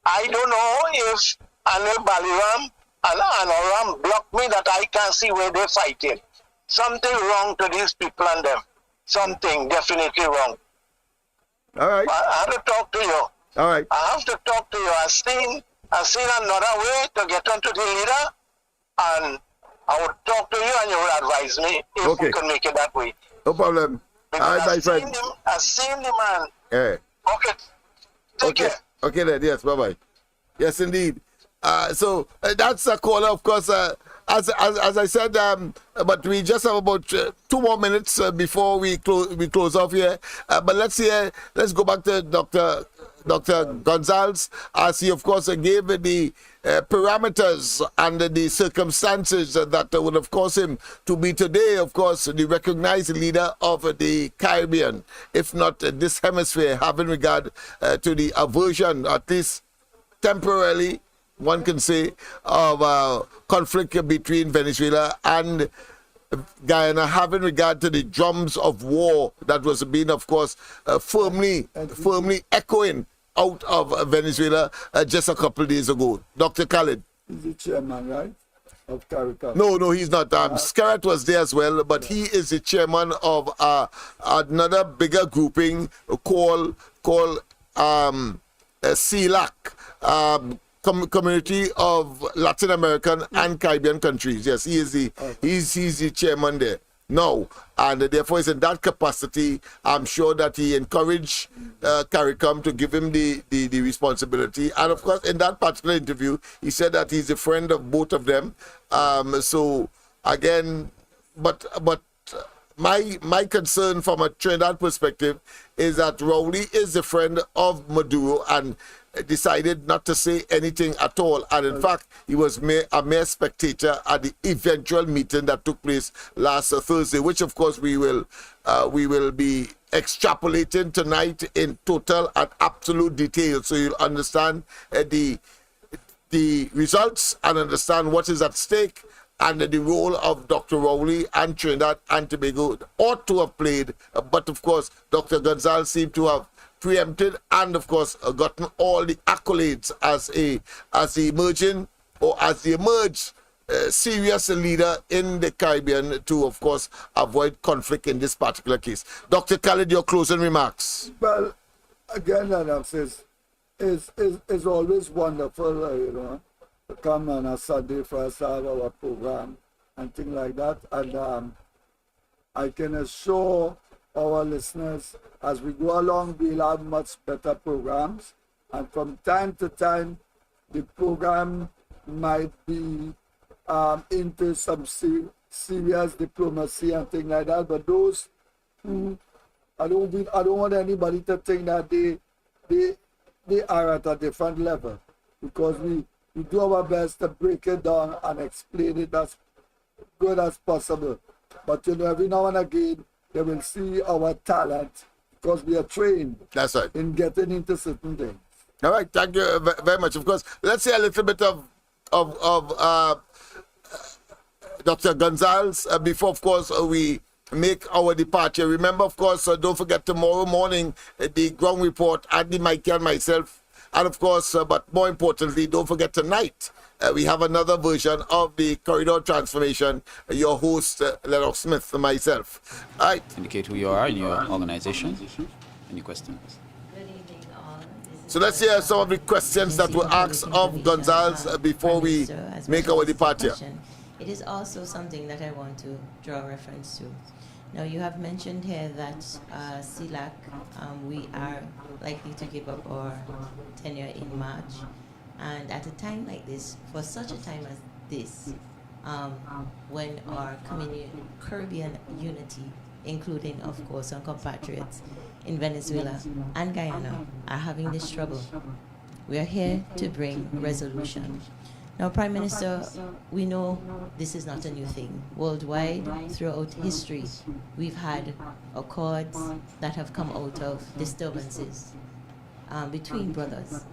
I don't know if Anil Baliram and Anoram blocked me that I can't see where they're fighting. Something wrong to these people and them. Something definitely wrong. All right. I have to talk to you. All right. I have to talk to you. I've seen another way to get onto the leader, and I would talk to you and you would advise me if we can make it that way. No problem. All right, my friend. I've seen the man. Yeah. Okay. Take care. Okay then. Yes. Bye-bye. Yes, indeed. So that's a caller, of course. As I said, but we just have about 2 more minutes before we close off here. But let's go back to Dr. Dr. Gonzalez, as he, of course, gave the parameters and the circumstances that would have caused him to be today, of course, the recognized leader of the Caribbean, if not this hemisphere, having regard to the aversion, at least temporarily, one can say, of conflict between Venezuela and Guyana, having regard to the drums of war that was being, of course, firmly echoing out of Venezuela just a couple of days ago. Dr. Khalid. He's the chairman, right, of CARICOM? No, he's not. Scarrett was there as well, but he is the chairman of another bigger grouping called CELAC, Community of Latin American and Caribbean countries. Yes, he is he's the chairman there. No, and therefore it's in that capacity. I'm sure that he encouraged CARICOM to give him the responsibility. And of course, in that particular interview, he said that he's a friend of both of them. So again, but my concern from a Trinidad perspective is that Rowley is a friend of Maduro and decided not to say anything at all, and in fact he was a mere spectator at the eventual meeting that took place last Thursday, which of course we will be extrapolating tonight in total and absolute detail, so you'll understand the results and understand what is at stake and the role of Dr. Rowley and Trinidad and Tobago ought to have played, but of course Dr. Gonzalez seemed to have preempted and of course gotten all the accolades as the emerging or as the emerged serious leader in the Caribbean to of course avoid conflict in this particular case. Dr. Khalid, your closing remarks. Well, again, Lennox, is always wonderful, to come on a Sunday for us to have our program and things like that, and I can assure our listeners, as we go along, we'll have much better programs, and from time to time, the program might be into some serious diplomacy and things like that. But those who I don't want anybody to think that they are at a different level, because we do our best to break it down and explain it as good as possible. But every now and again, they will see our talent because we are trained. That's right. In getting into certain things. All right, thank you very much. Of course, let's say a little bit of Dr. Gonzalez before, of course, we make our departure. Remember, of course, don't forget tomorrow morning the ground report, Andy, Mikey, and myself. And of course, but more importantly, don't forget tonight, we have another version of the Corridor Transformation. Your host, Lennox Smith, myself. All right. Indicate who you are and your organization. Any questions? So let's hear some of the questions that were asked of Gonzalez before we make our departure. It is also something that I want to draw reference to. Now, you have mentioned here that CELAC, we are likely to give up our tenure in March. And at a time like this, for such a time as this, when our Caribbean unity, including, of course, our compatriots in Venezuela and Guyana, are having this trouble, we are here to bring resolution. Now, Prime Minister, we know this is not a new thing. Worldwide, throughout history, we've had accords that have come out of disturbances between brothers.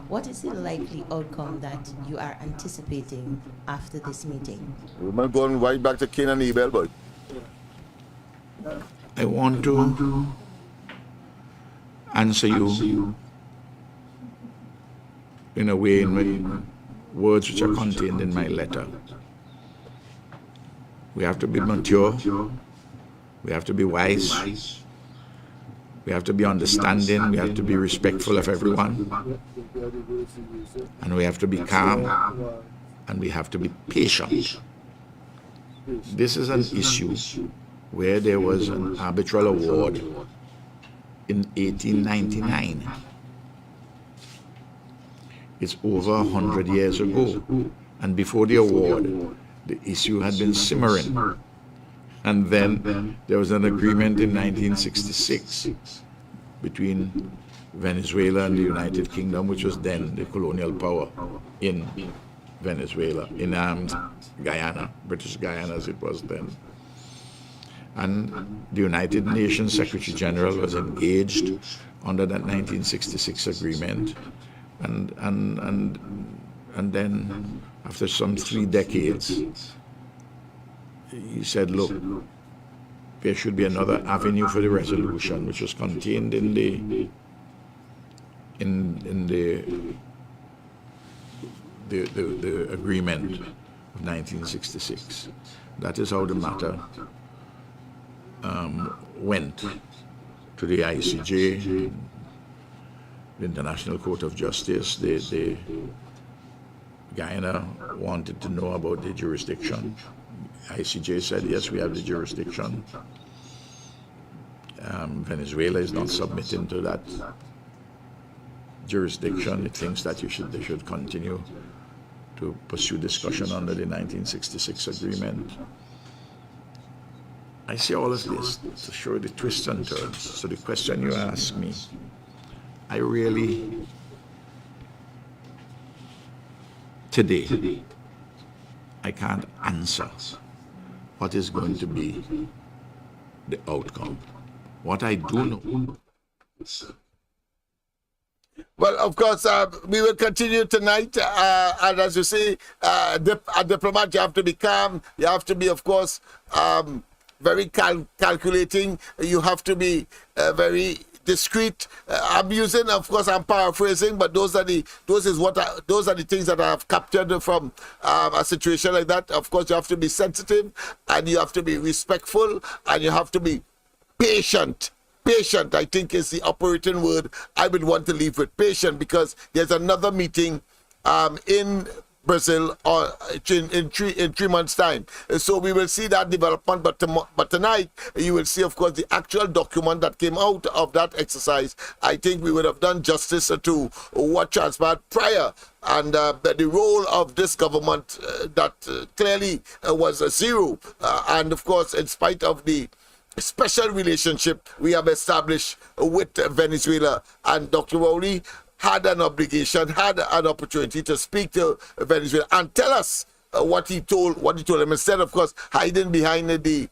What is the likely outcome that you are anticipating after this meeting? We're going right back to Cain and Abel, but I want to answer you in a way in words which are contained in my letter. We have to be mature. We have to be wise. We have to be understanding. We have to be respectful of everyone. And we have to be calm. And we have to be patient. This is an issue where there was an arbitral award in 1899. It's over 100 years ago. And before the award, the issue had been simmering. And then there was an agreement in 1966 between Venezuela and the United Kingdom, which was then the colonial power in Venezuela, in Guyana, British Guyana as it was then. And the United Nations Secretary General was engaged under that 1966 agreement. And then, after some 3 decades, he said, look, there should be another avenue for the resolution, which was contained in the agreement of 1966. That is how the matter went to the ICJ, the International Court of Justice. The Guyana wanted to know about the jurisdiction. ICJ said, yes, we have the jurisdiction. Venezuela is not submitting to that jurisdiction. It thinks that they should continue to pursue discussion under the 1966 agreement. I say all of this to show the twists and turns. So the question you ask me, I really, today, I can't answer what is going to be the outcome. What I do know. Well, of course, we will continue tonight. And as you say, a diplomat, you have to be calm. You have to be, of course, very calculating. You have to be very discreet. I'm using, of course, I'm paraphrasing, but those are the things that I have captured from a situation like that. Of course, you have to be sensitive, and you have to be respectful, and you have to be patient. Patient, I think, is the operating word I would want to leave with. Patient, because there's another meeting in Brazil in 3 months' time. So we will see that development. But tonight, you will see, of course, the actual document that came out of that exercise. I think we would have done justice to what transpired prior. And the role of this government that clearly was zero. And, of course, in spite of the special relationship we have established with Venezuela, and Dr. Rowley had an obligation, had an opportunity to speak to Venezuela and tell us what he told him, instead, of course, hiding behind the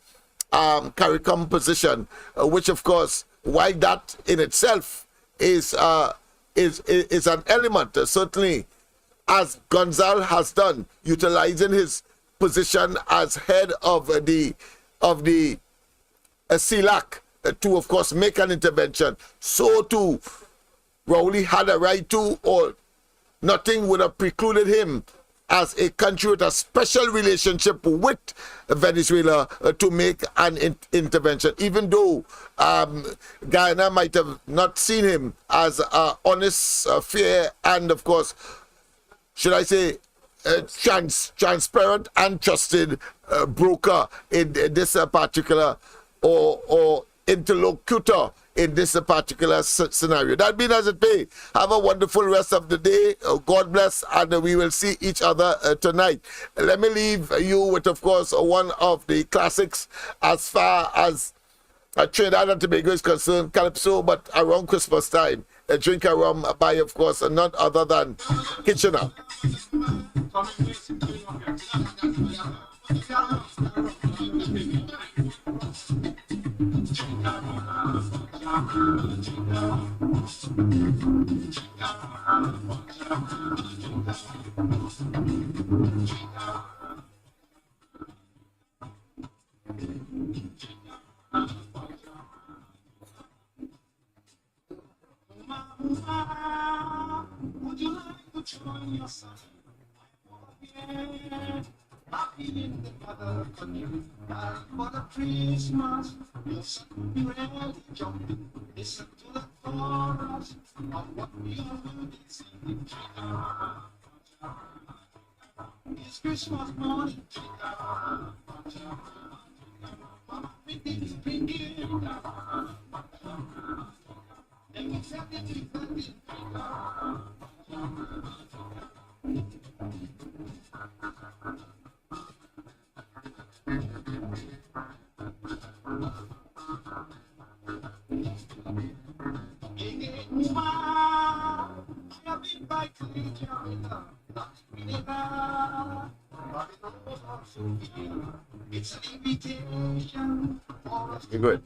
CARICOM position, which, of course, while that in itself is an element, certainly, as Gonzal has done, utilizing his position as head of the CELAC to, of course, make an intervention. So too, Rowley had a right to, or nothing would have precluded him as a country with a special relationship with Venezuela to make an intervention, even though Guyana might have not seen him as an honest, fair, and, of course, should I say, transparent and trusted broker in this particular or interlocutor in this particular scenario. That being as it may, have a wonderful rest of the day. God bless, and we will see each other tonight. Let me leave you with, of course, one of the classics as far as Trinidad and Tobago is concerned, Calypso, but around Christmas time. A drink a rum by, of course, none other than Kitchener. Would you like to join your son? Happy in the mother country, for the Christmas, your son will be ready jumping. Listen to the chorus of what we are singing. It's Christmas morning. We need to bring it. And we tell you to bring it. Woman. Good.